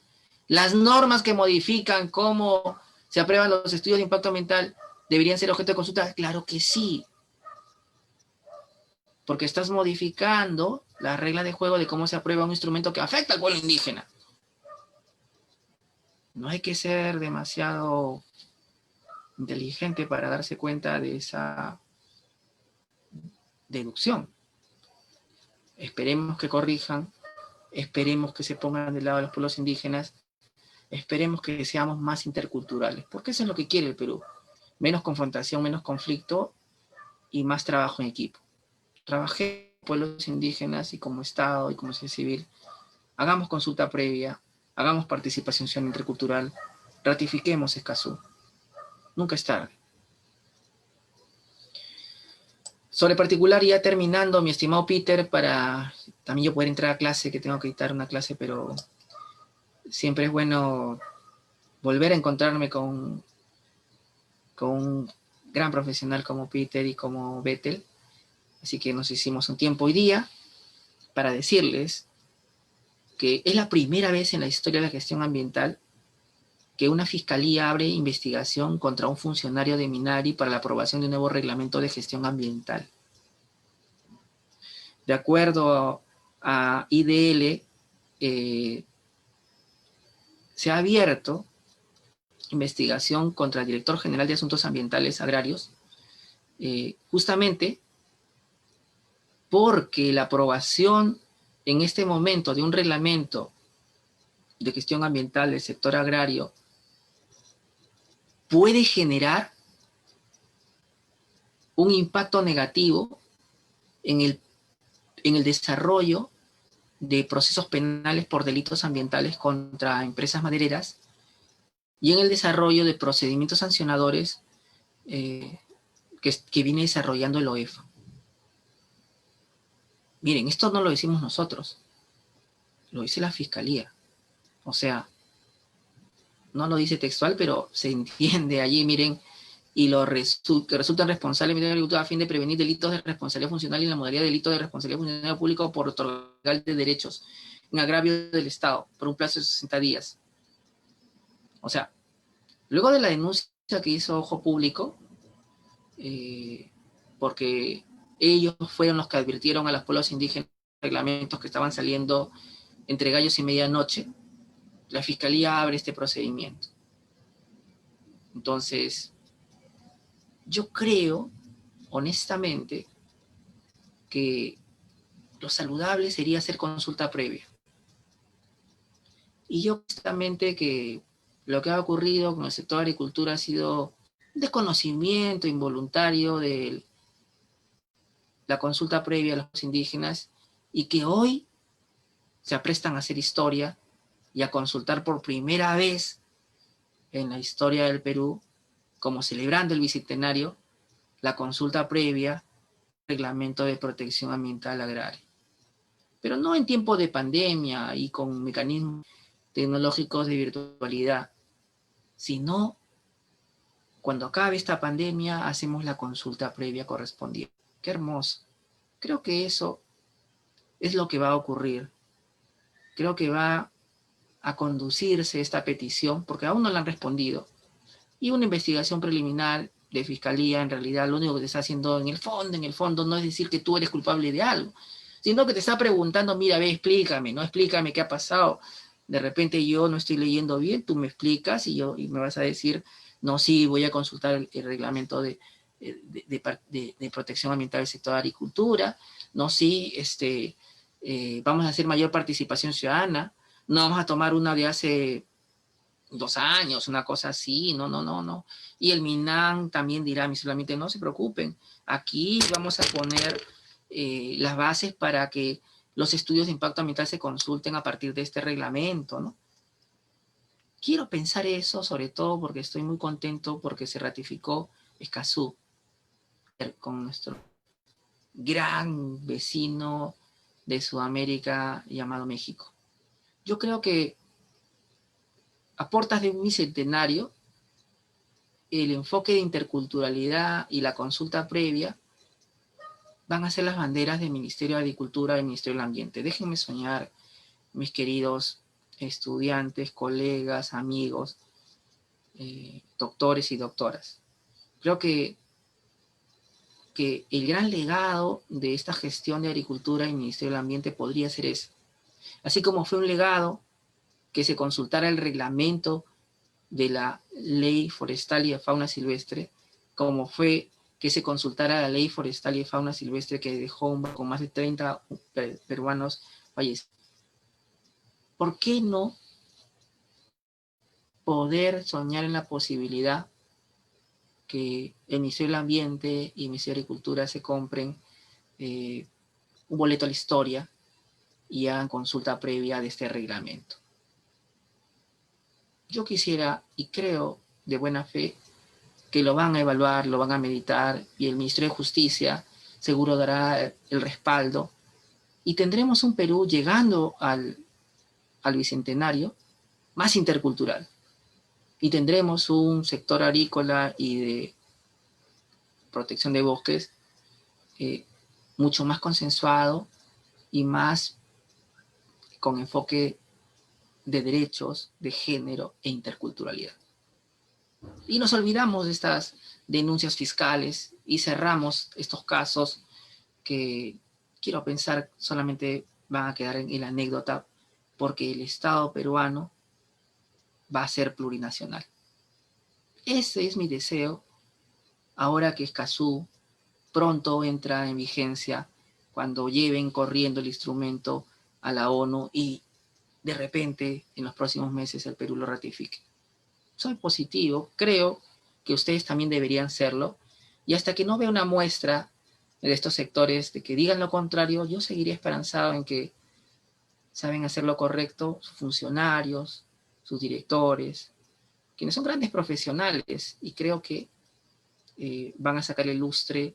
Las normas que modifican cómo se aprueban los estudios de impacto ambiental deberían ser objeto de consulta. Claro que sí, porque estás modificando la regla de juego de cómo se aprueba un instrumento que afecta al pueblo indígena. No hay que ser demasiado inteligente para darse cuenta de esa deducción. Esperemos que corrijan, esperemos que se pongan del lado de los pueblos indígenas, esperemos que seamos más interculturales, porque eso es lo que quiere el Perú. Menos confrontación, menos conflicto y más trabajo en equipo. Trabajemos con pueblos indígenas y como Estado y como sociedad civil, hagamos consulta previa, hagamos participación intercultural, ratifiquemos Escazú. Nunca es tarde. Sobre particular, ya terminando, mi estimado Peter, para también yo poder entrar a clase, que tengo que dictar una clase, pero siempre es bueno volver a encontrarme con un gran profesional como Peter y como Vettel. Así que nos hicimos un tiempo hoy día para decirles que es la primera vez en la historia de la gestión ambiental que una fiscalía abre investigación contra un funcionario de Minari para la aprobación de un nuevo reglamento de gestión ambiental. De acuerdo a IDL, se ha abierto investigación contra el director general de Asuntos Ambientales Agrarios, justamente porque la aprobación en este momento de un reglamento de gestión ambiental del sector agrario puede generar un impacto negativo en el desarrollo de procesos penales por delitos ambientales contra empresas madereras y en el desarrollo de procedimientos sancionadores que viene desarrollando el OEF. Miren, esto no lo decimos nosotros, lo dice la Fiscalía. O sea, no lo dice textual, pero se entiende allí, miren, y que resultan responsables de agricultura a fin de prevenir delitos de responsabilidad funcional y la modalidad de delito de responsabilidad funcional pública por otorgar de derechos. en agravio del Estado por un plazo de 60 días. O sea, luego de la denuncia que hizo Ojo Público, porque ellos fueron los que advirtieron a los pueblos indígenas reglamentos que estaban saliendo entre gallos y medianoche, la Fiscalía abre este procedimiento. Entonces, yo creo, honestamente, que lo saludable sería hacer consulta previa. Y yo honestamente que lo que ha ocurrido con el sector de agricultura ha sido desconocimiento involuntario de la consulta previa a los indígenas y que hoy se aprestan a hacer historia y a consultar por primera vez en la historia del Perú, como celebrando el bicentenario, la consulta previa al reglamento de protección ambiental agraria. Pero no en tiempo de pandemia y con mecanismos tecnológicos de virtualidad, sino cuando acabe esta pandemia hacemos la consulta previa correspondiente. Qué hermoso. Creo que eso es lo que va a ocurrir. Creo que va a conducirse esta petición, porque aún no la han respondido, y una investigación preliminar de fiscalía, en realidad lo único que te está haciendo en el fondo, no es decir que tú eres culpable de algo, sino que te está preguntando, mira, ve, explícame, ¿no? Explícame qué ha pasado. De repente yo no estoy leyendo bien, tú me explicas y me vas a decir, no, sí, voy a consultar el reglamento de protección ambiental del sector de agricultura, no, sí, vamos a hacer mayor participación ciudadana, no vamos a tomar una de hace 2 años, una cosa así, no. Y el MINAN también dirá, solamente no se preocupen, aquí vamos a poner las bases para que los estudios de impacto ambiental se consulten a partir de este reglamento, ¿no? Quiero pensar eso, sobre todo porque estoy muy contento porque se ratificó Escazú con nuestro gran vecino de Sudamérica llamado México. Yo creo que a portas de un bicentenario, el enfoque de interculturalidad y la consulta previa van a ser las banderas del Ministerio de Agricultura y del Ministerio del Ambiente. Déjenme soñar, mis queridos estudiantes, colegas, amigos, doctores y doctoras. Creo que el gran legado de esta gestión de Agricultura y Ministerio del Ambiente podría ser ese. Así como fue un legado que se consultara el reglamento de la Ley Forestal y de Fauna Silvestre, como fue que se consultara la Ley Forestal y de Fauna Silvestre que dejó con más de 30 peruanos fallecidos. ¿Por qué no poder soñar en la posibilidad que el Ministerio del Ambiente y el Ministerio de Agricultura se compren un boleto a la historia y hagan consulta previa de este reglamento? Yo quisiera y creo de buena fe que lo van a evaluar, lo van a meditar y el Ministerio de Justicia seguro dará el respaldo y tendremos un Perú llegando al bicentenario más intercultural y tendremos un sector agrícola y de protección de bosques mucho más consensuado y más con enfoque de derechos, de género e interculturalidad. Y nos olvidamos de estas denuncias fiscales y cerramos estos casos que quiero pensar solamente van a quedar en la anécdota porque el Estado peruano va a ser plurinacional. Ese es mi deseo ahora que Escazú pronto entra en vigencia cuando lleven corriendo el instrumento a la ONU y de repente en los próximos meses el Perú lo ratifique. Soy positivo, creo que ustedes también deberían serlo, y hasta que no vea una muestra de estos sectores de que digan lo contrario, yo seguiré esperanzado en que saben hacer lo correcto sus funcionarios, sus directores, quienes son grandes profesionales, y creo que van a sacar el lustre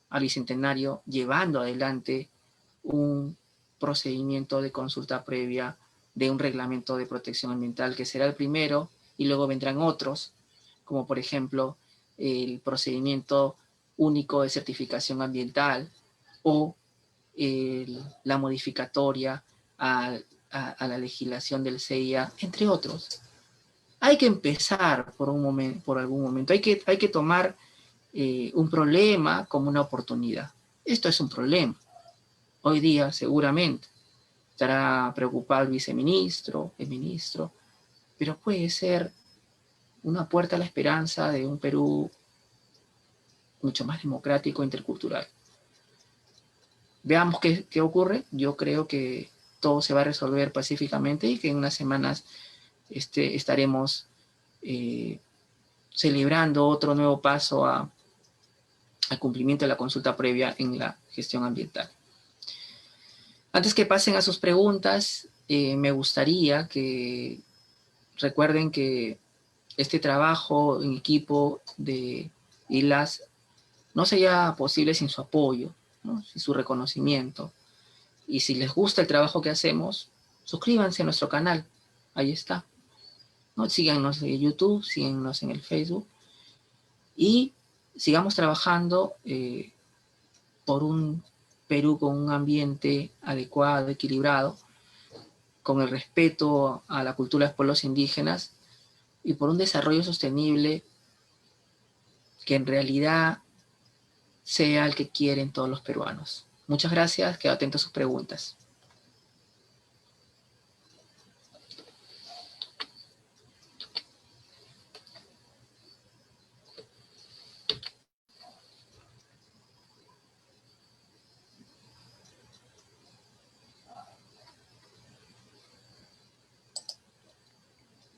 al bicentenario llevando adelante un procedimiento de consulta previa de un reglamento de protección ambiental que será el primero y luego vendrán otros, como por ejemplo el procedimiento único de certificación ambiental o la modificatoria a a la legislación del CIA, entre otros. Hay que empezar por algún momento. Hay que tomar un problema como una oportunidad. Esto es un problema. Hoy día, seguramente, estará preocupado el viceministro, el ministro, pero puede ser una puerta a la esperanza de un Perú mucho más democrático e intercultural. Veamos qué ocurre. Yo creo que todo se va a resolver pacíficamente y que en unas semanas estaremos celebrando otro nuevo paso al cumplimiento de la consulta previa en la gestión ambiental. Antes que pasen a sus preguntas, me gustaría que recuerden que este trabajo en equipo de ILAS no sería posible sin su apoyo, ¿no? Sin su reconocimiento. Y si les gusta el trabajo que hacemos, suscríbanse a nuestro canal. Ahí está, ¿no? Síganos en YouTube, síganos en el Facebook. Y sigamos trabajando por un Perú con un ambiente adecuado, equilibrado, con el respeto a la cultura de los pueblos indígenas y por un desarrollo sostenible que en realidad sea el que quieren todos los peruanos. Muchas gracias, quedo atento a sus preguntas.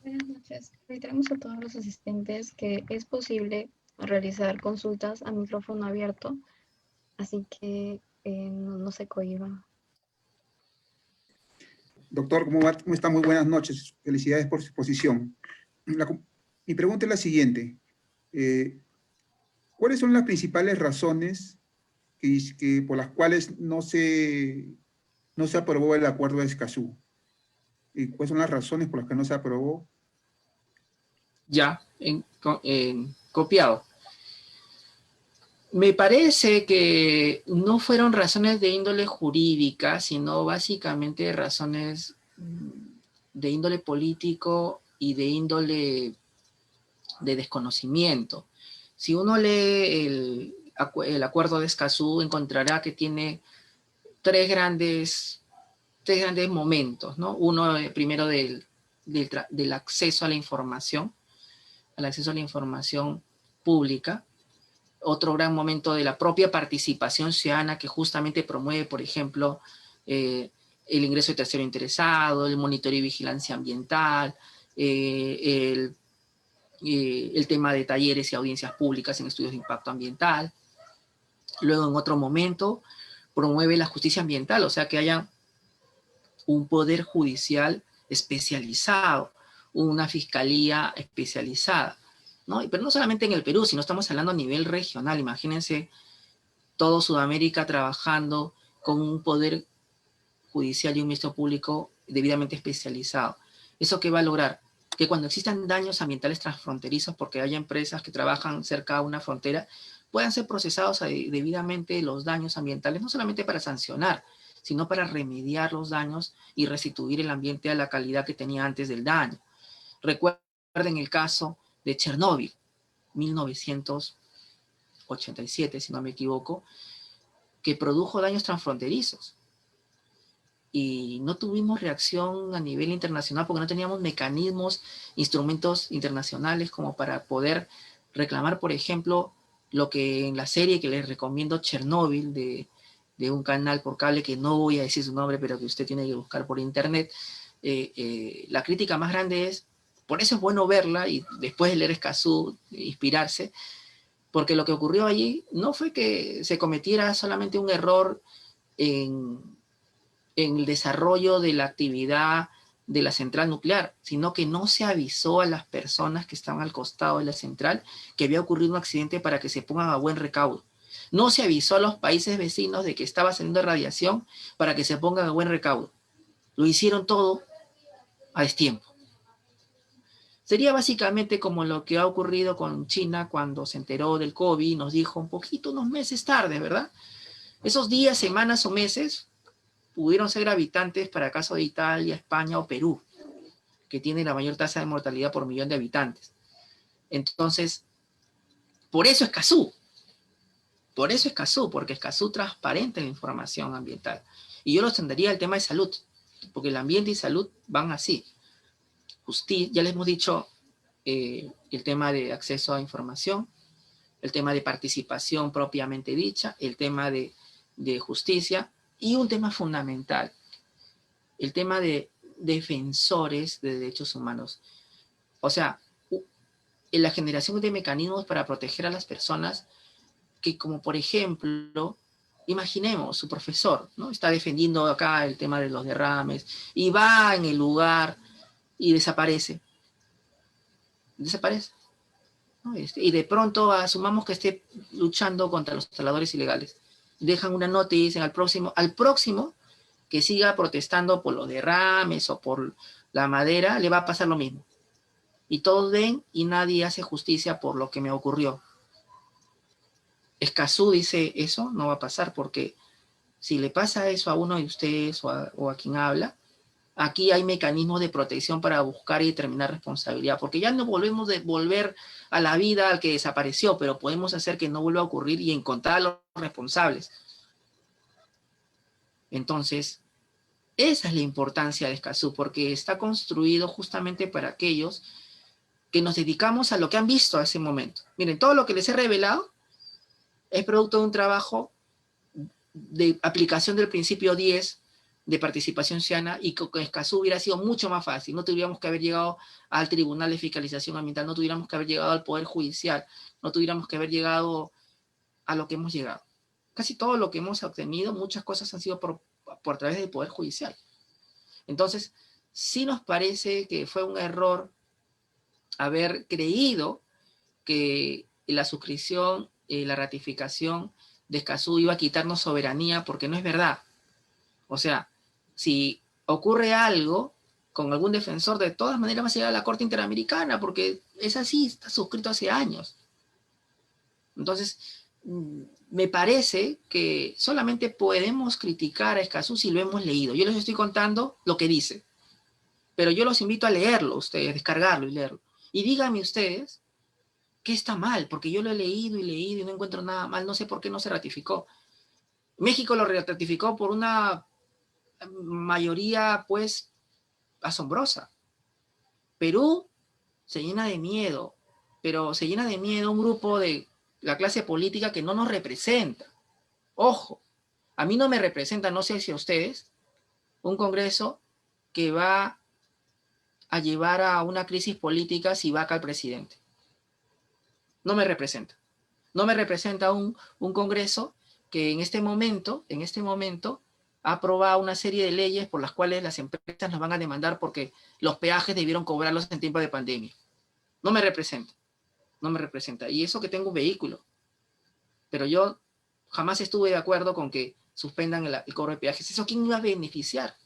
Buenas noches. Reiteramos a todos los asistentes que es posible realizar consultas a micrófono abierto, así que no se cohiban. Doctor, ¿cómo va? ¿Cómo está? Muy buenas noches. Felicidades por su exposición. Mi pregunta es la siguiente. ¿Cuáles son las principales razones por las cuales no se aprobó el acuerdo de Escazú? ¿Cuáles son las razones por las que no se aprobó? Ya, copiado. Me parece que no fueron razones de índole jurídica, sino básicamente razones de índole político y de índole de desconocimiento. Si uno lee el acuerdo de Escazú, encontrará que tiene tres grandes momentos, ¿no? Uno primero del acceso a la información, pública. Otro gran momento de la propia participación ciudadana que justamente promueve, por ejemplo, el ingreso de tercero interesado, el monitoreo y vigilancia ambiental, el tema de talleres y audiencias públicas en estudios de impacto ambiental. Luego, en otro momento, promueve la justicia ambiental, o sea, que haya un poder judicial especializado, una fiscalía especializada, ¿no? Pero no solamente en el Perú, sino estamos hablando a nivel regional. Imagínense todo Sudamérica trabajando con un poder judicial y un ministerio público debidamente especializado. ¿Eso qué va a lograr? Que cuando existan daños ambientales transfronterizos, porque haya empresas que trabajan cerca de una frontera, puedan ser procesados debidamente los daños ambientales, no solamente para sancionar, sino para remediar los daños y restituir el ambiente a la calidad que tenía antes del daño. Recuerden el caso de Chernóbil, 1987, si no me equivoco, que produjo daños transfronterizos. Y no tuvimos reacción a nivel internacional porque no teníamos mecanismos, instrumentos internacionales como para poder reclamar, por ejemplo, lo que en la serie que les recomiendo, Chernóbil, de un canal por cable, que no voy a decir su nombre, pero que usted tiene que buscar por internet. La crítica más grande es, por eso es bueno verla y después de leer Escazú, inspirarse, porque lo que ocurrió allí no fue que se cometiera solamente un error en el desarrollo de la actividad de la central nuclear, sino que no se avisó a las personas que estaban al costado de la central que había ocurrido un accidente para que se pongan a buen recaudo. No se avisó a los países vecinos de que estaba saliendo radiación para que se pongan a buen recaudo. Lo hicieron todo a destiempo. Sería básicamente como lo que ha ocurrido con China cuando se enteró del COVID y nos dijo unos meses tarde, ¿verdad? Esos días, semanas o meses pudieron ser habitantes para el caso de Italia, España o Perú, que tiene la mayor tasa de mortalidad por millón de habitantes. Entonces, por eso Escazú. Por eso Escazú, porque Escazú transparente la información ambiental. Y yo lo extendería al tema de salud, porque el ambiente y salud van así. Ya les hemos dicho el tema de acceso a información, el tema de participación propiamente dicha, el tema de justicia y un tema fundamental, el tema de defensores de derechos humanos. O sea, en la generación de mecanismos para proteger a las personas que, como por ejemplo, imaginemos, su profesor, ¿no? Está defendiendo acá el tema de los derrames y va en el lugar y desaparece. Desaparece, ¿no? Y de pronto asumamos que esté luchando contra los taladores ilegales. Dejan una nota y dicen al próximo que siga protestando por los derrames o por la madera, le va a pasar lo mismo. Y todos ven y nadie hace justicia por lo que me ocurrió. Escazú dice eso, no va a pasar, porque si le pasa eso a uno de ustedes o a quien habla, aquí hay mecanismos de protección para buscar y determinar responsabilidad, porque ya no volvemos a volver a la vida al que desapareció, pero podemos hacer que no vuelva a ocurrir y encontrar a los responsables. Entonces, esa es la importancia de Escazú, porque está construido justamente para aquellos que nos dedicamos a lo que han visto a ese momento. Miren, todo lo que les he revelado es producto de un trabajo de aplicación del principio 10 de participación ciudadana, y con Escazú hubiera sido mucho más fácil. No tuviéramos que haber llegado al Tribunal de Fiscalización Ambiental, no tuviéramos que haber llegado al Poder Judicial, no tuviéramos que haber llegado a lo que hemos llegado. Casi todo lo que hemos obtenido, muchas cosas han sido por través del Poder Judicial. Entonces, sí nos parece que fue un error haber creído que la suscripción, la ratificación de Escazú iba a quitarnos soberanía, porque no es verdad. O sea, si ocurre algo con algún defensor, de todas maneras va a llegar a la Corte Interamericana, porque es así, está suscrito hace años. Entonces, me parece que solamente podemos criticar a Escazú si lo hemos leído. Yo les estoy contando lo que dice, pero yo los invito a leerlo ustedes, descargarlo y leerlo. Y díganme ustedes qué está mal, porque yo lo he leído y no encuentro nada mal, no sé por qué no se ratificó. México lo ratificó por una mayoría, pues, asombrosa. Perú se llena de miedo, pero se llena de miedo un grupo de la clase política que no nos representa. Ojo, a mí no me representa, no sé si a ustedes, un Congreso que va a llevar a una crisis política si vaca al presidente. No me representa. No me representa un Congreso que en este momento ha aprobado una serie de leyes por las cuales las empresas nos van a demandar porque los peajes debieron cobrarlos en tiempo de pandemia. No me representa. No me representa. Y eso que tengo un vehículo. Pero yo jamás estuve de acuerdo con que suspendan el cobro de peajes. ¿Eso quién iba a beneficiar?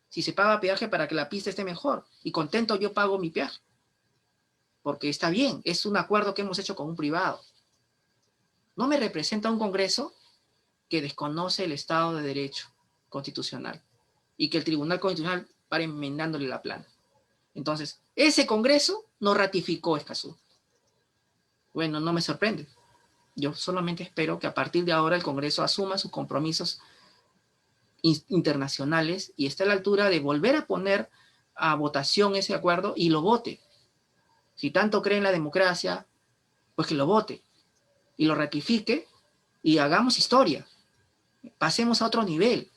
Si se paga peaje para que la pista esté mejor. Y contento yo pago mi peaje. Porque está bien. Es un acuerdo que hemos hecho con un privado. No me representa un Congreso que desconoce el Estado de Derecho constitucional y que el Tribunal Constitucional para enmendándole la plana. Entonces, ese Congreso no ratificó Escazú. Bueno, no me sorprende. Yo solamente espero que a partir de ahora el Congreso asuma sus compromisos internacionales y esté a la altura de volver a poner a votación ese acuerdo y lo vote. Si tanto cree en la democracia, pues que lo vote y lo ratifique y hagamos historia. Pasemos a otro nivel.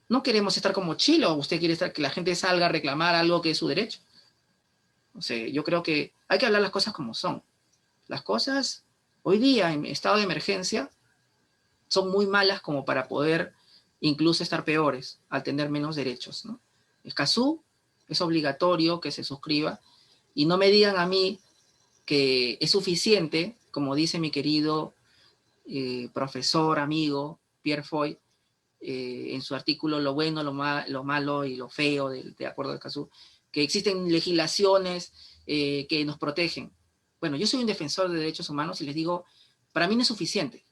No queremos estar como Chile, o usted quiere estar que la gente salga a reclamar algo que es su derecho. O sea, yo creo que hay que hablar las cosas como son. Las cosas hoy día en estado de emergencia son muy malas como para poder incluso estar peores al tener menos derechos, ¿no? Escazú es obligatorio que se suscriba y no me digan a mí que es suficiente, como dice mi querido profesor, amigo, Pierre Foy, en su artículo Lo bueno, lo malo y lo feo de acuerdo de Escazú, que existen legislaciones que nos protegen. Bueno, yo soy un defensor de derechos humanos y les digo, para mí no es suficiente.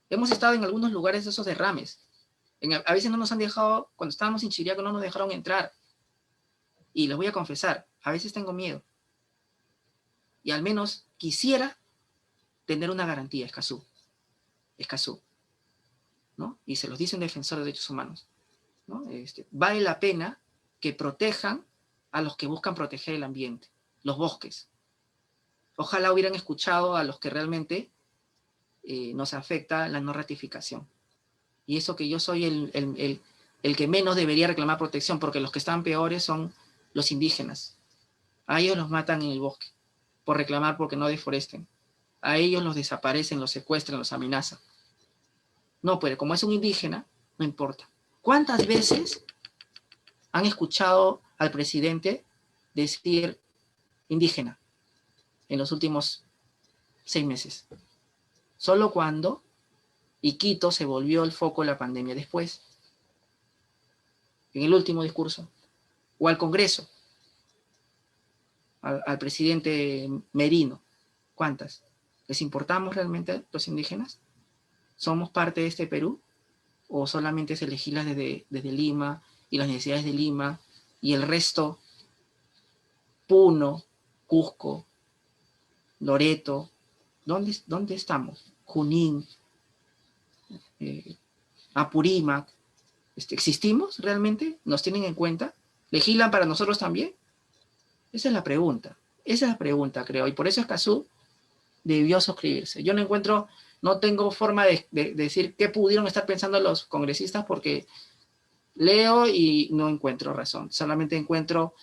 Hemos estado en algunos lugares de esos derrames A veces no nos han dejado, cuando estábamos en Chiriaco no nos dejaron entrar. Y les voy a confesar, a veces tengo miedo. Y al menos quisiera tener una garantía, Escazú, ¿no? Y se los dice un defensor de derechos humanos, ¿no? Vale la pena que protejan a los que buscan proteger el ambiente, los bosques. Ojalá hubieran escuchado a los que realmente nos afecta la no ratificación. Y eso que yo soy el que menos debería reclamar protección, porque los que están peores son los indígenas. A ellos los matan en el bosque por reclamar porque no deforesten. A ellos los desaparecen, los secuestran, los amenazan. No, pero como es un indígena, no importa. ¿Cuántas veces han escuchado al presidente decir indígena en los últimos 6 meses? Solo cuando Iquitos se volvió el foco de la pandemia después, en el último discurso, o al Congreso, al presidente Merino. ¿Cuántas? ¿Les importamos realmente los indígenas? ¿Somos parte de este Perú? ¿O solamente se legisla desde Lima y las necesidades de Lima y el resto, Puno, Cusco, Loreto, ¿dónde estamos? Junín, Apurímac, ¿existimos realmente? ¿Nos tienen en cuenta? ¿Legislan para nosotros también? Esa es la pregunta, creo, y por eso Escazú debió suscribirse. Yo no tengo forma de decir qué pudieron estar pensando los congresistas, porque leo y no encuentro razón, solamente encuentro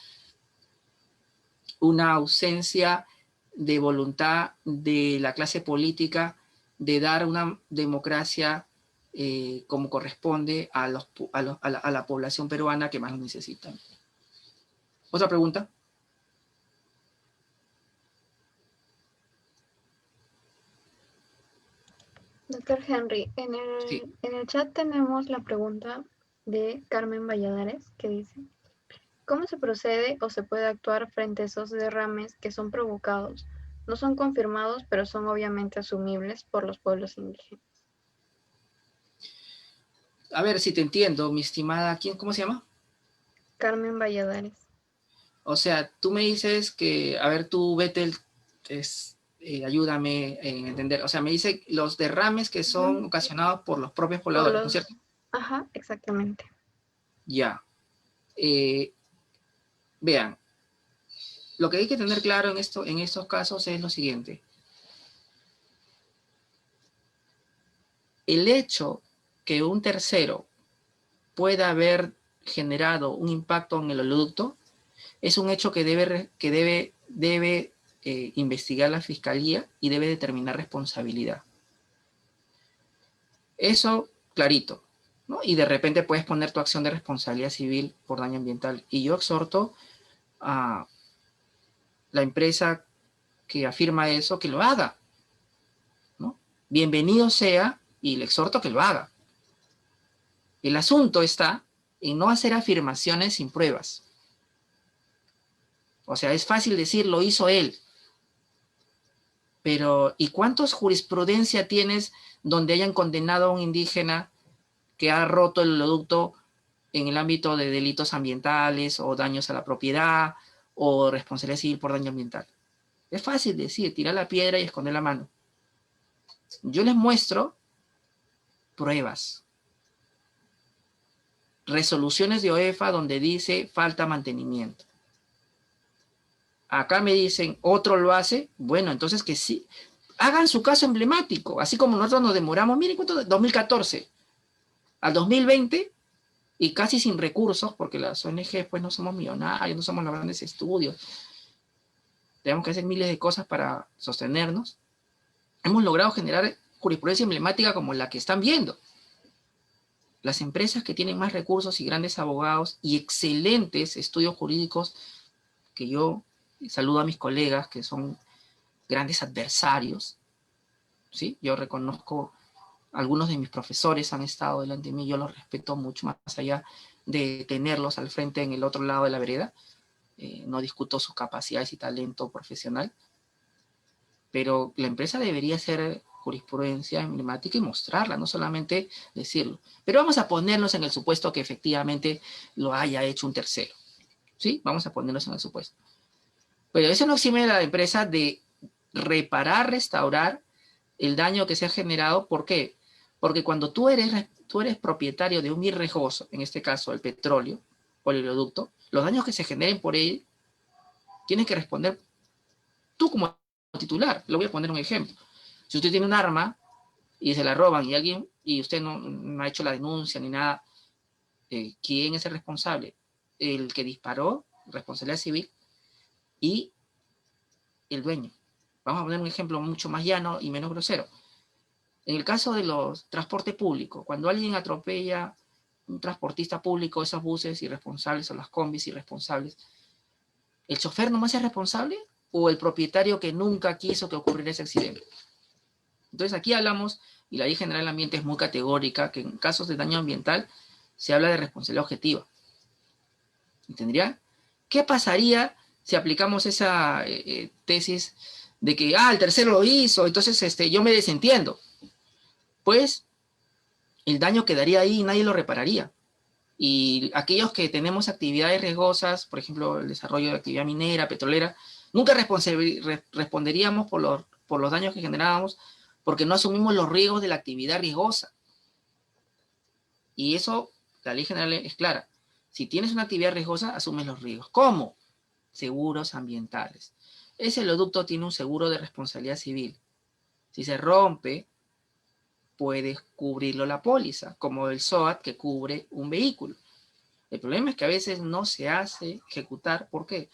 una ausencia de voluntad de la clase política de dar una democracia como corresponde a la población peruana que más lo necesita. ¿Otra pregunta? Doctor Henry, Sí. en el chat tenemos la pregunta de Carmen Valladares, que dice: ¿cómo se procede o se puede actuar frente a esos derrames que son provocados? No son confirmados, pero son obviamente asumibles por los pueblos indígenas. A ver si te entiendo, mi estimada, ¿cómo se llama? Carmen Valladares. O sea, tú me dices que, a ver, tú, Betel, ayúdame en entender. O sea, me dice los derrames que son ocasionados por los propios pobladores, ¿no es cierto? Ajá, exactamente. Ya. Vean, lo que hay que tener claro en estos casos es lo siguiente. El hecho que un tercero pueda haber generado un impacto en el oleoducto es un hecho que debe investigar la Fiscalía y debe determinar responsabilidad. Eso, clarito, ¿no? Y de repente puedes poner tu acción de responsabilidad civil por daño ambiental. Y yo exhorto a la empresa que afirma eso que lo haga, ¿no? Bienvenido sea, y le exhorto que lo haga. El asunto está en no hacer afirmaciones sin pruebas. O sea, es fácil decir, lo hizo él. Pero, ¿y cuántos jurisprudencia tienes donde hayan condenado a un indígena que ha roto el oleoducto en el ámbito de delitos ambientales o daños a la propiedad o responsabilidad civil por daño ambiental? Es fácil decir, tirar la piedra y esconder la mano. Yo les muestro pruebas. Resoluciones de OEFA donde dice falta mantenimiento. Acá me dicen, otro lo hace, bueno, entonces que sí, hagan su caso emblemático, así como nosotros nos demoramos, miren cuánto, 2014 al 2020, y casi sin recursos, porque las ONG pues no somos millonarios, no somos los grandes estudios, tenemos que hacer miles de cosas para sostenernos, hemos logrado generar jurisprudencia emblemática como la que están viendo. Las empresas que tienen más recursos y grandes abogados y excelentes estudios jurídicos, que yo saludo a mis colegas que son grandes adversarios, ¿sí? Yo reconozco, algunos de mis profesores han estado delante de mí, yo los respeto mucho, más allá de tenerlos al frente en el otro lado de la vereda. No discuto sus capacidades y talento profesional, pero la empresa debería ser jurisprudencia emblemática y mostrarla, no solamente decirlo. Pero vamos a ponernos en el supuesto que efectivamente lo haya hecho un tercero. ¿Sí? Vamos a ponernos en el supuesto. Pero eso no exime a la empresa de reparar, restaurar el daño que se ha generado. ¿Por qué? Porque cuando tú eres propietario de un bien riesgoso, en este caso el petróleo o el oleoducto, los daños que se generen por él, tienes que responder tú como titular. Le voy a poner un ejemplo. Si usted tiene un arma y se la roban y usted no ha hecho la denuncia ni nada, ¿quién es el responsable? El que disparó, responsabilidad civil, y el dueño. Vamos a poner un ejemplo mucho más llano y menos grosero. En el caso de los transportes públicos, cuando alguien atropella un transportista público, esos buses irresponsables o las combis irresponsables, ¿el chofer nomás es responsable o el propietario que nunca quiso que ocurriera ese accidente? Entonces aquí hablamos, y la Ley General del Ambiente es muy categórica, que en casos de daño ambiental se habla de responsabilidad objetiva. ¿Entendería? ¿Qué pasaría si aplicamos esa tesis de que, el tercero lo hizo, entonces yo me desentiendo? Pues el daño quedaría ahí y nadie lo repararía. Y aquellos que tenemos actividades riesgosas, por ejemplo, el desarrollo de actividad minera, petrolera, nunca responderíamos por los daños que generábamos porque no asumimos los riesgos de la actividad riesgosa. Y eso, la Ley General es clara. Si tienes una actividad riesgosa, asumes los riesgos. ¿Cómo? Seguros ambientales. Ese oleoducto tiene un seguro de responsabilidad civil. Si se rompe, puedes cubrirlo la póliza, como el SOAT que cubre un vehículo. El problema es que a veces no se hace ejecutar. ¿Por qué?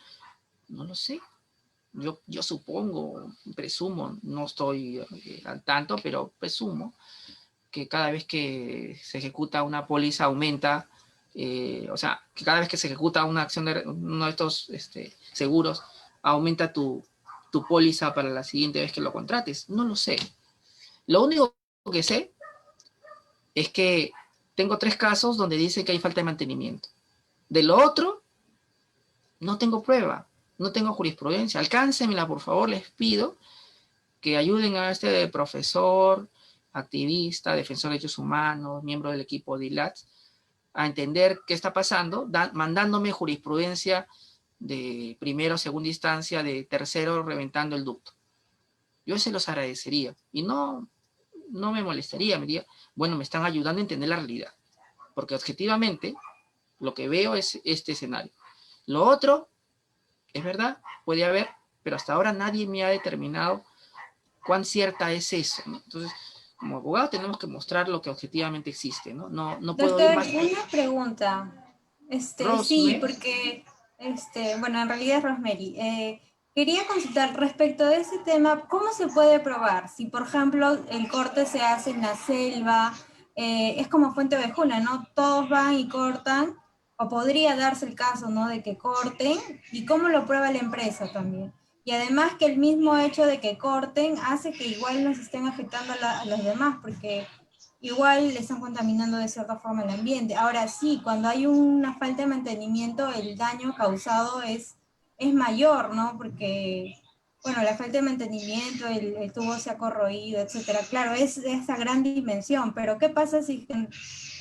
No lo sé. Yo supongo, presumo, no estoy al tanto, pero presumo que cada vez que se ejecuta una póliza aumenta, o sea, que cada vez que se ejecuta una acción de uno de estos seguros, aumenta tu póliza para la siguiente vez que lo contrates. No lo sé. Lo único que sé es que tengo 3 casos donde dice que hay falta de mantenimiento. De lo otro, no tengo prueba, no tengo jurisprudencia. Alcáncenmela, por favor, les pido que ayuden a este profesor, activista, defensor de derechos humanos, miembro del equipo de ILATS, a entender qué está pasando, mandándome jurisprudencia de primera o segunda instancia, de tercero reventando el ducto. Yo se los agradecería y no me molestaría, me diría, bueno, me están ayudando a entender la realidad, porque objetivamente lo que veo es este escenario. Lo otro, es verdad, puede haber, pero hasta ahora nadie me ha determinado cuán cierta es eso, ¿no? Entonces, como abogado tenemos que mostrar lo que objetivamente existe, ¿no? No puedo ir Doctor, más... una pregunta. Sí, Rosme, porque, bueno, en realidad es Rosemary. Quería consultar respecto de ese tema, ¿cómo se puede probar? Si, por ejemplo, el corte se hace en la selva, es como Fuente Ovejuna, ¿no? Todos van y cortan, o podría darse el caso, ¿no? De que corten, ¿y cómo lo prueba la empresa también? Y además que el mismo hecho de que corten hace que igual nos estén afectando a los demás, porque igual le están contaminando de cierta forma el ambiente. Ahora sí, cuando hay una falta de mantenimiento, el daño causado es mayor, ¿no? Porque, bueno, la falta de mantenimiento, el tubo se ha corroído, etcétera. Claro, es esa gran dimensión, pero ¿qué pasa si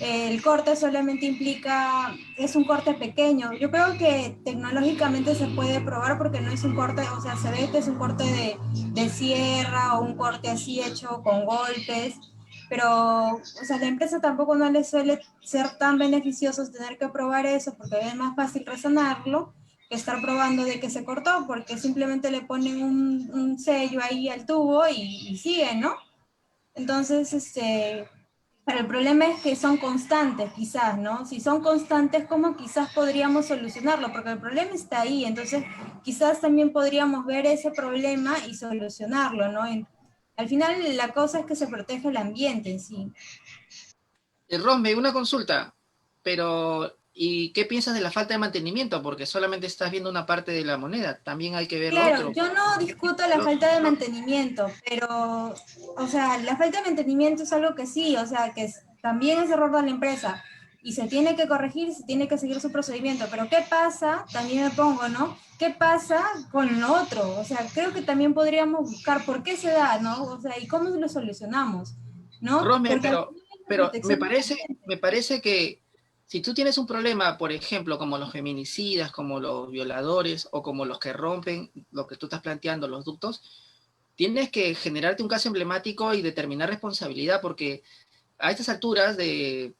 el corte solamente implica, es un corte pequeño? Yo creo que tecnológicamente se puede probar porque no es un corte, o sea, se ve que es un corte de sierra o un corte así hecho con golpes, pero, o sea, la empresa tampoco no le suele ser tan beneficioso tener que probar eso porque es más fácil razonarlo que estar probando de que se cortó, porque simplemente le ponen un sello ahí al tubo y sigue, ¿no? Entonces, pero el problema es que son constantes, quizás, ¿no? Si son constantes, ¿cómo quizás podríamos solucionarlo? Porque el problema está ahí, entonces quizás también podríamos ver ese problema y solucionarlo, ¿no? Al final la cosa es que se protege el ambiente en sí. Rosme, una consulta, pero ¿y qué piensas de la falta de mantenimiento? Porque solamente estás viendo una parte de la moneda, también hay que ver lo Claro, otro. yo no discuto la falta de mantenimiento, pero, o sea, la falta de mantenimiento es algo que sí, o sea, también es error de la empresa, y se tiene que corregir, y se tiene que seguir su procedimiento, pero ¿qué pasa? También me pongo, ¿no? ¿Qué pasa con lo otro? O sea, creo que también podríamos buscar por qué se da, ¿no? O sea, y cómo lo solucionamos, ¿no? Romer, Porque al final es la pero protección del me parece que si tú tienes un problema, por ejemplo, como los feminicidas, como los violadores o como los que rompen lo que tú estás planteando, los ductos, tienes que generarte un caso emblemático y determinar responsabilidad, porque a estas alturas de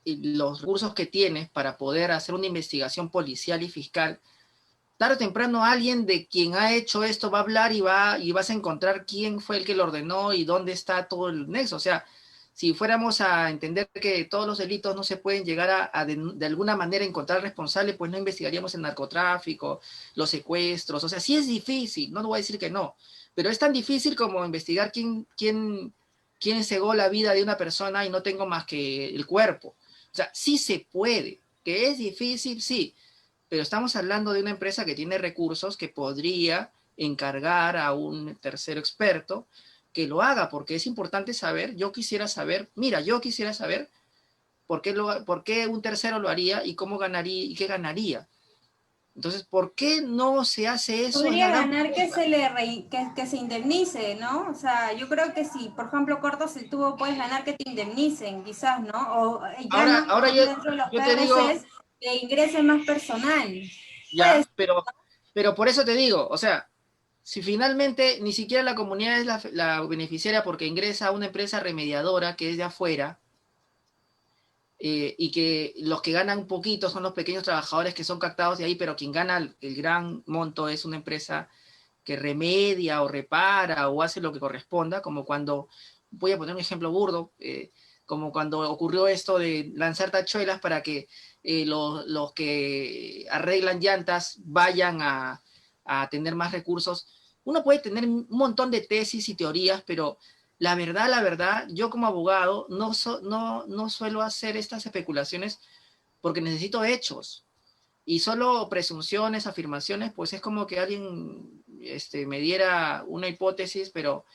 los recursos que tienes para poder hacer una investigación policial y fiscal, tarde o temprano alguien de quien ha hecho esto va a hablar y vas a encontrar quién fue el que lo ordenó y dónde está todo el nexo. O sea, si fuéramos a entender que todos los delitos no se pueden llegar de alguna manera encontrar responsable, pues no investigaríamos el narcotráfico, los secuestros. O sea, sí es difícil, no voy a decir que no, pero es tan difícil como investigar quién cegó la vida de una persona y no tengo más que el cuerpo. O sea, sí se puede, que es difícil, sí, pero estamos hablando de una empresa que tiene recursos que podría encargar a un tercero experto que lo haga, porque es importante saber, yo quisiera saber por qué un tercero lo haría y cómo ganaría y qué ganaría. Entonces, ¿por qué no se hace eso en la podría gran... ganar que se indemnice, ¿no? O sea, yo creo que si, por ejemplo, cortas el tubo, puedes ganar que te indemnicen, quizás, ¿no? O ya no Ahora dentro de los yo te digo, PRCs que ingrese más personal. Pues, ya, pero por eso te digo, o sea, si finalmente ni siquiera la comunidad es la beneficiaria porque ingresa a una empresa remediadora que es de afuera, y que los que ganan un poquito son los pequeños trabajadores que son captados de ahí, pero quien gana el gran monto es una empresa que remedia o repara o hace lo que corresponda, como cuando, voy a poner un ejemplo burdo, como cuando ocurrió esto de lanzar tachuelas para que los que arreglan llantas vayan a tener más recursos. Uno puede tener un montón de tesis y teorías, pero la verdad, yo como abogado no suelo hacer estas especulaciones porque necesito hechos. Y solo presunciones, afirmaciones, pues es como que alguien me diera una hipótesis, pero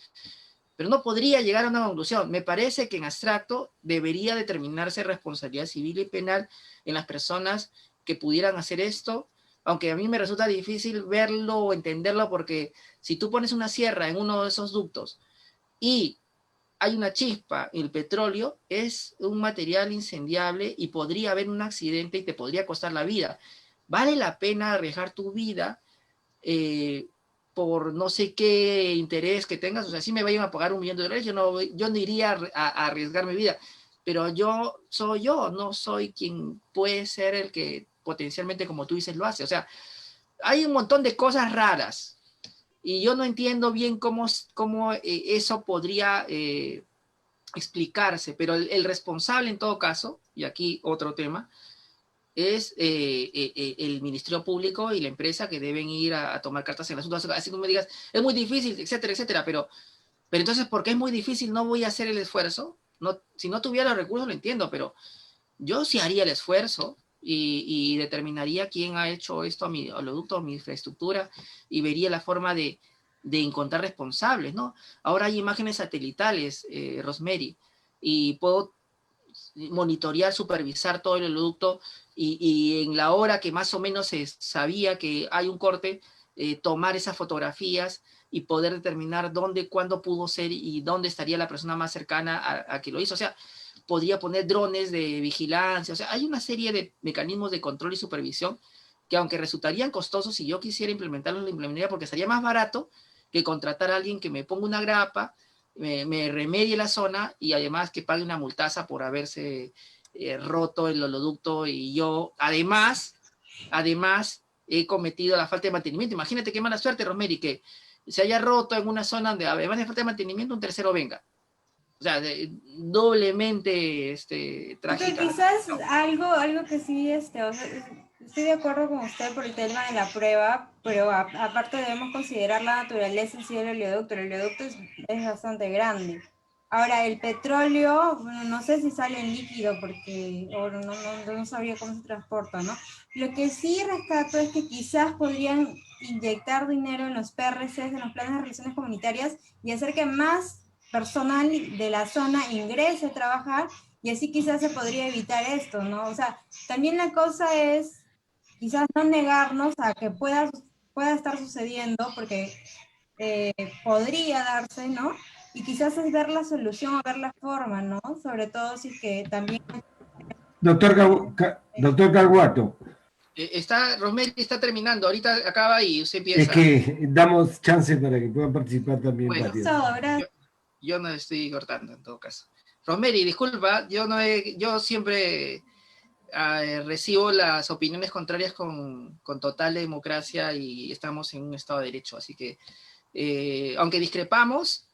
no podría llegar a una conclusión. Me parece que en abstracto debería determinarse responsabilidad civil y penal en las personas que pudieran hacer esto, aunque a mí me resulta difícil verlo o entenderlo, porque si tú pones una sierra en uno de esos ductos y hay una chispa, el petróleo es un material incendiable y podría haber un accidente y te podría costar la vida. ¿Vale la pena arriesgar tu vida por no sé qué interés que tengas? O sea, si me vayan a pagar $1.000.000, yo no iría a arriesgar mi vida, pero yo, no soy quien puede ser el que potencialmente, como tú dices, lo hace. O sea, hay un montón de cosas raras y yo no entiendo bien cómo eso podría explicarse, pero el responsable en todo caso, y aquí otro tema, es el Ministerio Público y la empresa que deben ir a tomar cartas en el asunto. Así como me digas, es muy difícil, etcétera, etcétera, pero entonces, ¿por qué es muy difícil? No voy a hacer el esfuerzo. No, si no tuviera los recursos, lo entiendo, pero yo sí haría el esfuerzo y determinaría quién ha hecho esto a mi oleoducto, a mi infraestructura, y vería la forma de encontrar responsables, ¿no? Ahora hay imágenes satelitales, Rosemary, y puedo monitorear, supervisar todo el oleoducto y en la hora que más o menos se sabía que hay un corte, tomar esas fotografías y poder determinar dónde, cuándo pudo ser y dónde estaría la persona más cercana a que lo hizo. O sea, podría poner drones de vigilancia. O sea, hay una serie de mecanismos de control y supervisión que aunque resultarían costosos, si yo quisiera implementarlos, lo implementaría porque sería más barato que contratar a alguien que me ponga una grapa, me remedie la zona y además que pague una multaza por haberse roto el oleoducto y yo además he cometido la falta de mantenimiento. Imagínate qué mala suerte, Rosemary, que se haya roto en una zona donde además de falta de mantenimiento un tercero venga. O sea, doblemente porque trágica. quizás algo que sí, o sea, estoy de acuerdo con usted por el tema de la prueba, pero aparte debemos considerar la naturaleza en sí del oleoducto. El oleoducto es bastante grande. Ahora, el petróleo, bueno, no sé si sale en líquido porque no sabría cómo se transporta, ¿no? Lo que sí rescato es que quizás podrían inyectar dinero en los PRCs, en los planes de relaciones comunitarias, y hacer que más personal de la zona ingrese a trabajar y así quizás se podría evitar esto, ¿no? O sea, también la cosa es quizás no negarnos a que pueda estar sucediendo, porque podría darse, ¿no? Y quizás es ver la solución o ver la forma, ¿no? Sobre todo si es que también... Doctor Calguato, Rosemary está terminando, ahorita acaba y usted es empieza. que damos chance para que puedan participar también Bueno, varios. Todo, ¿verdad? yo no estoy cortando en todo caso. Rosemary, disculpa, yo siempre recibo las opiniones contrarias con total democracia y estamos en un Estado de Derecho, así que aunque discrepamos,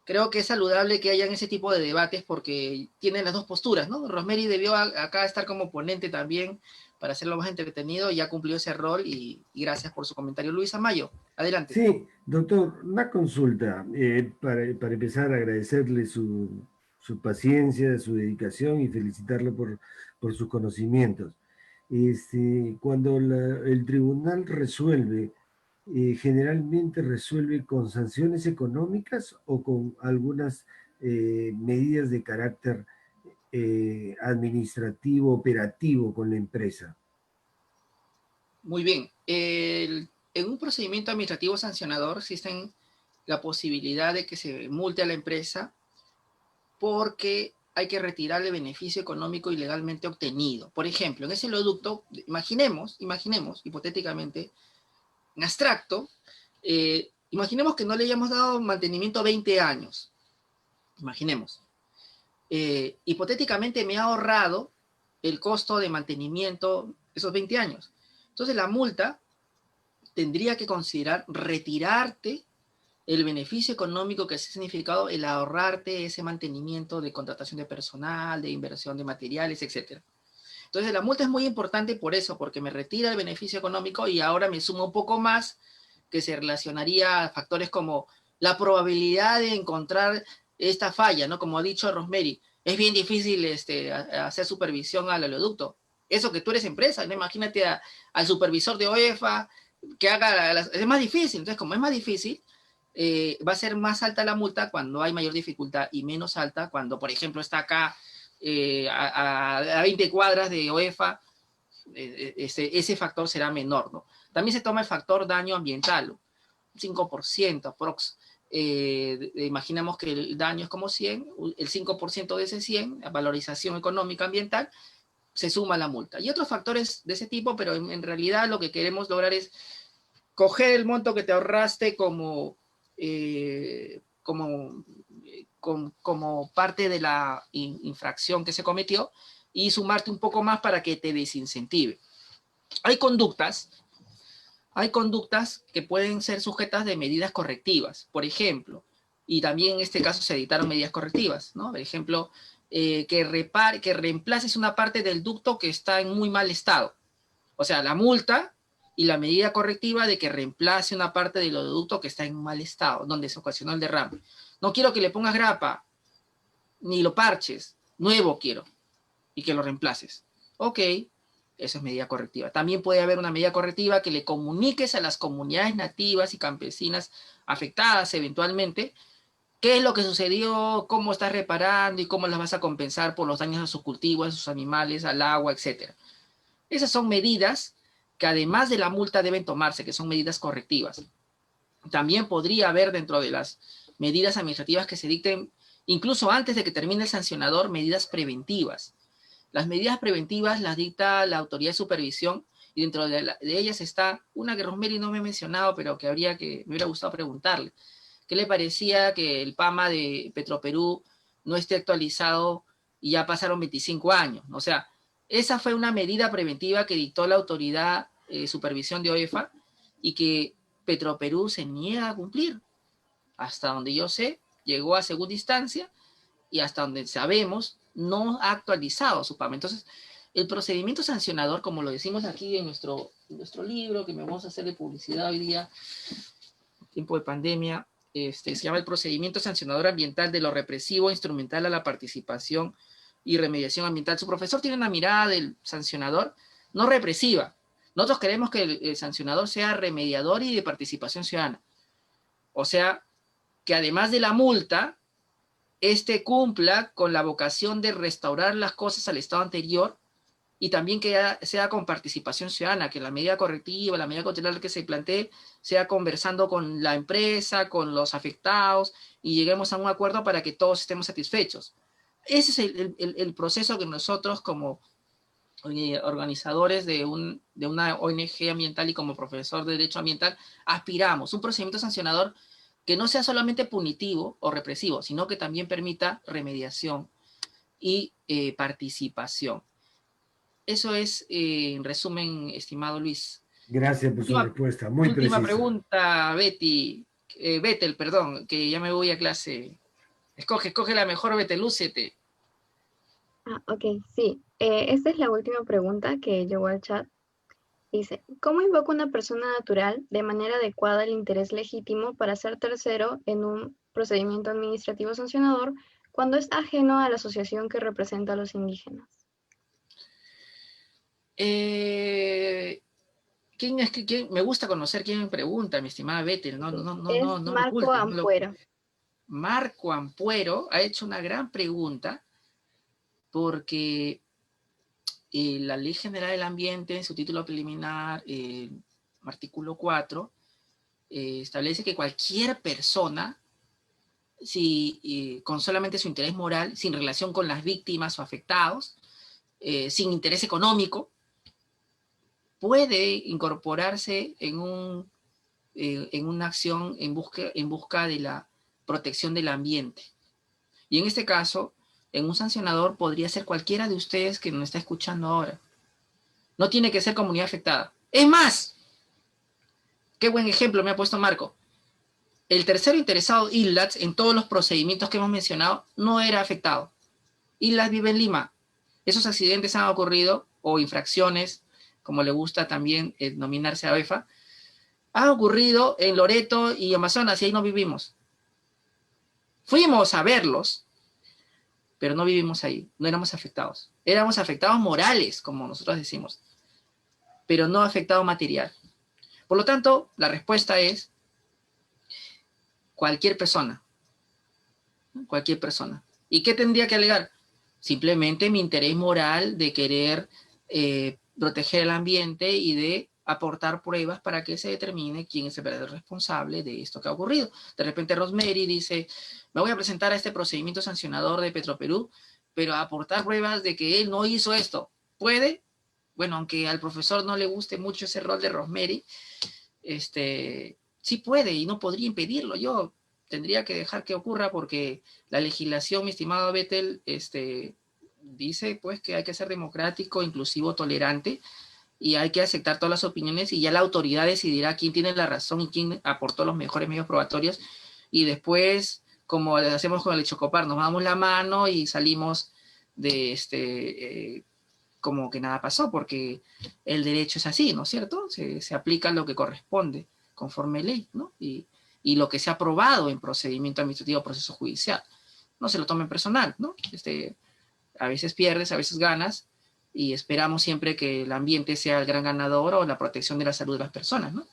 creo que es saludable que hayan ese tipo de debates porque tienen las dos posturas, ¿no? Rosemary debió acá estar como ponente también para hacerlo más entretenido, ya cumplió ese rol y gracias por su comentario. Luis Amayo, adelante. Sí, doctor, una consulta. Para empezar, agradecerle su paciencia, su dedicación y felicitarlo por sus conocimientos. Cuando el tribunal resuelve, generalmente resuelve con sanciones económicas o con algunas medidas de carácter administrativo, operativo con la empresa. Muy bien. En un procedimiento administrativo sancionador existe la posibilidad de que se multe a la empresa porque hay que retirar el beneficio económico ilegalmente obtenido. Por ejemplo, en ese oleoducto, imaginemos, hipotéticamente, en abstracto, imaginemos que no le hayamos dado mantenimiento 20 años. Imaginemos. Hipotéticamente me ha ahorrado el costo de mantenimiento esos 20 años. Entonces la multa tendría que considerar retirarte el beneficio económico que ha significado el ahorrarte ese mantenimiento de contratación de personal, de inversión de materiales, etc. Entonces la multa es muy importante por eso, porque me retira el beneficio económico y ahora me suma un poco más que se relacionaría a factores como la probabilidad de encontrar esta falla, ¿no? Como ha dicho Rosemary, es bien difícil hacer supervisión al oleoducto. Eso que tú eres empresa, ¿no? Imagínate al supervisor de OEFA que haga... Es más difícil, entonces como es más difícil, va a ser más alta la multa cuando hay mayor dificultad y menos alta cuando, por ejemplo, está acá a 20 cuadras de OEFA, ese factor será menor, ¿no? También se toma el factor daño ambiental, 5% aprox. Imaginamos que el daño es como 100, el 5% de ese 100, la valorización económica ambiental, se suma la multa. Y otros factores de ese tipo, pero en realidad lo que queremos lograr es coger el monto que te ahorraste como parte de la infracción que se cometió y sumarte un poco más para que te desincentive. Hay conductas que pueden ser sujetas de medidas correctivas, por ejemplo, y también en este caso se dictaron medidas correctivas, ¿no? Por ejemplo, que reemplaces una parte del ducto que está en muy mal estado. O sea, la multa y la medida correctiva de que reemplace una parte del oleoducto que está en mal estado, donde se ocasionó el derrame. No quiero que le pongas grapa, ni lo parches, nuevo quiero, y que lo reemplaces. Ok, eso es medida correctiva. También puede haber una medida correctiva que le comuniques a las comunidades nativas y campesinas afectadas eventualmente qué es lo que sucedió, cómo estás reparando y cómo las vas a compensar por los daños a sus cultivos, a sus animales, al agua, etc. Esas son medidas que además de la multa deben tomarse, que son medidas correctivas. También podría haber dentro de las medidas administrativas que se dicten, incluso antes de que termine el sancionador, medidas preventivas. Las medidas preventivas las dicta la autoridad de supervisión y dentro de ellas está una que Rosemary no me ha mencionado, pero que me hubiera gustado preguntarle. ¿Qué le parecía que el PAMA de Petroperú no esté actualizado y ya pasaron 25 años? O sea, esa fue una medida preventiva que dictó la autoridad de supervisión de OEFA y que Petroperú se niega a cumplir. Hasta donde yo sé, llegó a segunda instancia y hasta donde sabemos, no ha actualizado su PAMA. Entonces, el procedimiento sancionador, como lo decimos aquí en nuestro libro, que me vamos a hacer de publicidad hoy día, tiempo de pandemia, se llama el procedimiento sancionador ambiental de lo represivo instrumental a la participación y remediación ambiental. Su profesor tiene una mirada del sancionador no represiva. Nosotros queremos que el sancionador sea remediador y de participación ciudadana. O sea, que además de la multa, cumpla con la vocación de restaurar las cosas al estado anterior y también que sea con participación ciudadana, que la medida correctiva, la medida cautelar que se plantee, sea conversando con la empresa, con los afectados, y lleguemos a un acuerdo para que todos estemos satisfechos. Ese es el proceso que nosotros como organizadores de una ONG ambiental y como profesor de Derecho Ambiental aspiramos. Un procedimiento sancionador que no sea solamente punitivo o represivo, sino que también permita remediación y participación. Eso es, en resumen, estimado Luis. Gracias por su respuesta, muy Última precisa. pregunta, Betel, perdón, que ya me voy a clase. Escoge la mejor, Betel, lúcete. Ok, sí. Esta es la última pregunta que llegó al chat. Dice, ¿cómo invoca una persona natural de manera adecuada el interés legítimo para ser tercero en un procedimiento administrativo sancionador cuando es ajeno a la asociación que representa a los indígenas? Me gusta conocer quién me pregunta, mi estimada Betel. No Es me Marco ocultes. Ampuero. Marco Ampuero ha hecho una gran pregunta porque la Ley General del Ambiente, en su título preliminar, artículo 4, establece que cualquier persona, con solamente su interés moral, sin relación con las víctimas o afectados, sin interés económico, puede incorporarse en una acción en busca de la protección del ambiente. Y en este caso, en un sancionador podría ser cualquiera de ustedes que nos está escuchando ahora. No tiene que ser comunidad afectada. Es más, qué buen ejemplo me ha puesto Marco. El tercero interesado, ILATS, en todos los procedimientos que hemos mencionado, no era afectado. ILATS vive en Lima. Esos accidentes han ocurrido, o infracciones, como le gusta también denominarse a ABEFA, han ocurrido en Loreto y Amazonas, y ahí no vivimos. Fuimos a verlos, pero no vivimos ahí, no éramos afectados. Éramos afectados morales, como nosotros decimos, pero no afectado material. Por lo tanto, la respuesta es cualquier persona. Cualquier persona. ¿Y qué tendría que alegar? Simplemente mi interés moral de querer proteger el ambiente y de aportar pruebas para que se determine quién es el verdadero responsable de esto que ha ocurrido. De repente Rosemary dice, me voy a presentar a este procedimiento sancionador de Petroperú, pero a aportar pruebas de que él no hizo esto. ¿Puede? Bueno, aunque al profesor no le guste mucho ese rol de Rosemary, sí puede y no podría impedirlo. Yo tendría que dejar que ocurra porque la legislación, mi estimado Betel, dice pues que hay que ser democrático, inclusivo, tolerante, y hay que aceptar todas las opiniones y ya la autoridad decidirá quién tiene la razón y quién aportó los mejores medios probatorios, y después, como hacemos con el Chocopar, nos damos la mano y salimos de como que nada pasó, porque el derecho es así, ¿no es cierto? Se aplica lo que corresponde conforme ley, ¿no? Y lo que se ha aprobado en procedimiento administrativo o proceso judicial. No se lo tomen personal, ¿no? A veces pierdes, a veces ganas, y esperamos siempre que el ambiente sea el gran ganador o la protección de la salud de las personas, ¿no?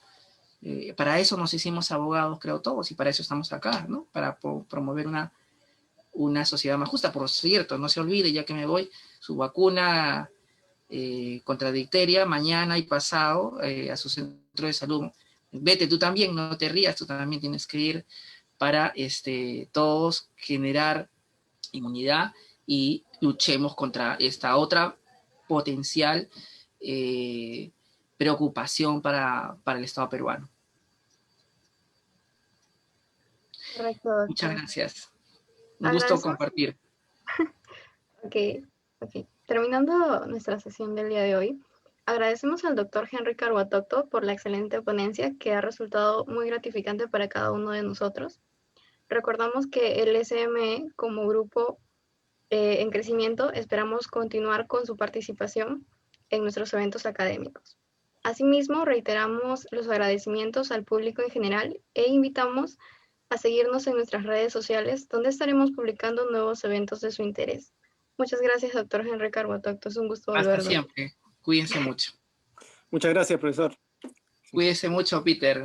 Para eso nos hicimos abogados, creo todos, y para eso estamos acá, ¿no? Para promover una sociedad más justa. Por cierto, no se olvide, ya que me voy, su vacuna contra difteria mañana y pasado a su centro de salud. Vete tú también, no te rías, tú también tienes que ir para todos generar inmunidad y luchemos contra esta otra potencial preocupación para el Estado peruano. Correcto, doctor. Muchas gracias. Un gusto compartir. Ok. Terminando nuestra sesión del día de hoy, agradecemos al doctor Henry Carhuatocto por la excelente ponencia que ha resultado muy gratificante para cada uno de nosotros. Recordamos que el SME como grupo en crecimiento esperamos continuar con su participación en nuestros eventos académicos. Asimismo, reiteramos los agradecimientos al público en general e invitamos a seguirnos en nuestras redes sociales, donde estaremos publicando nuevos eventos de su interés. Muchas gracias, doctor Henry Carhuatocto. Es un gusto volverlo. Hasta siempre. Cuídense mucho. Muchas gracias, profesor. Cuídense mucho, Peter.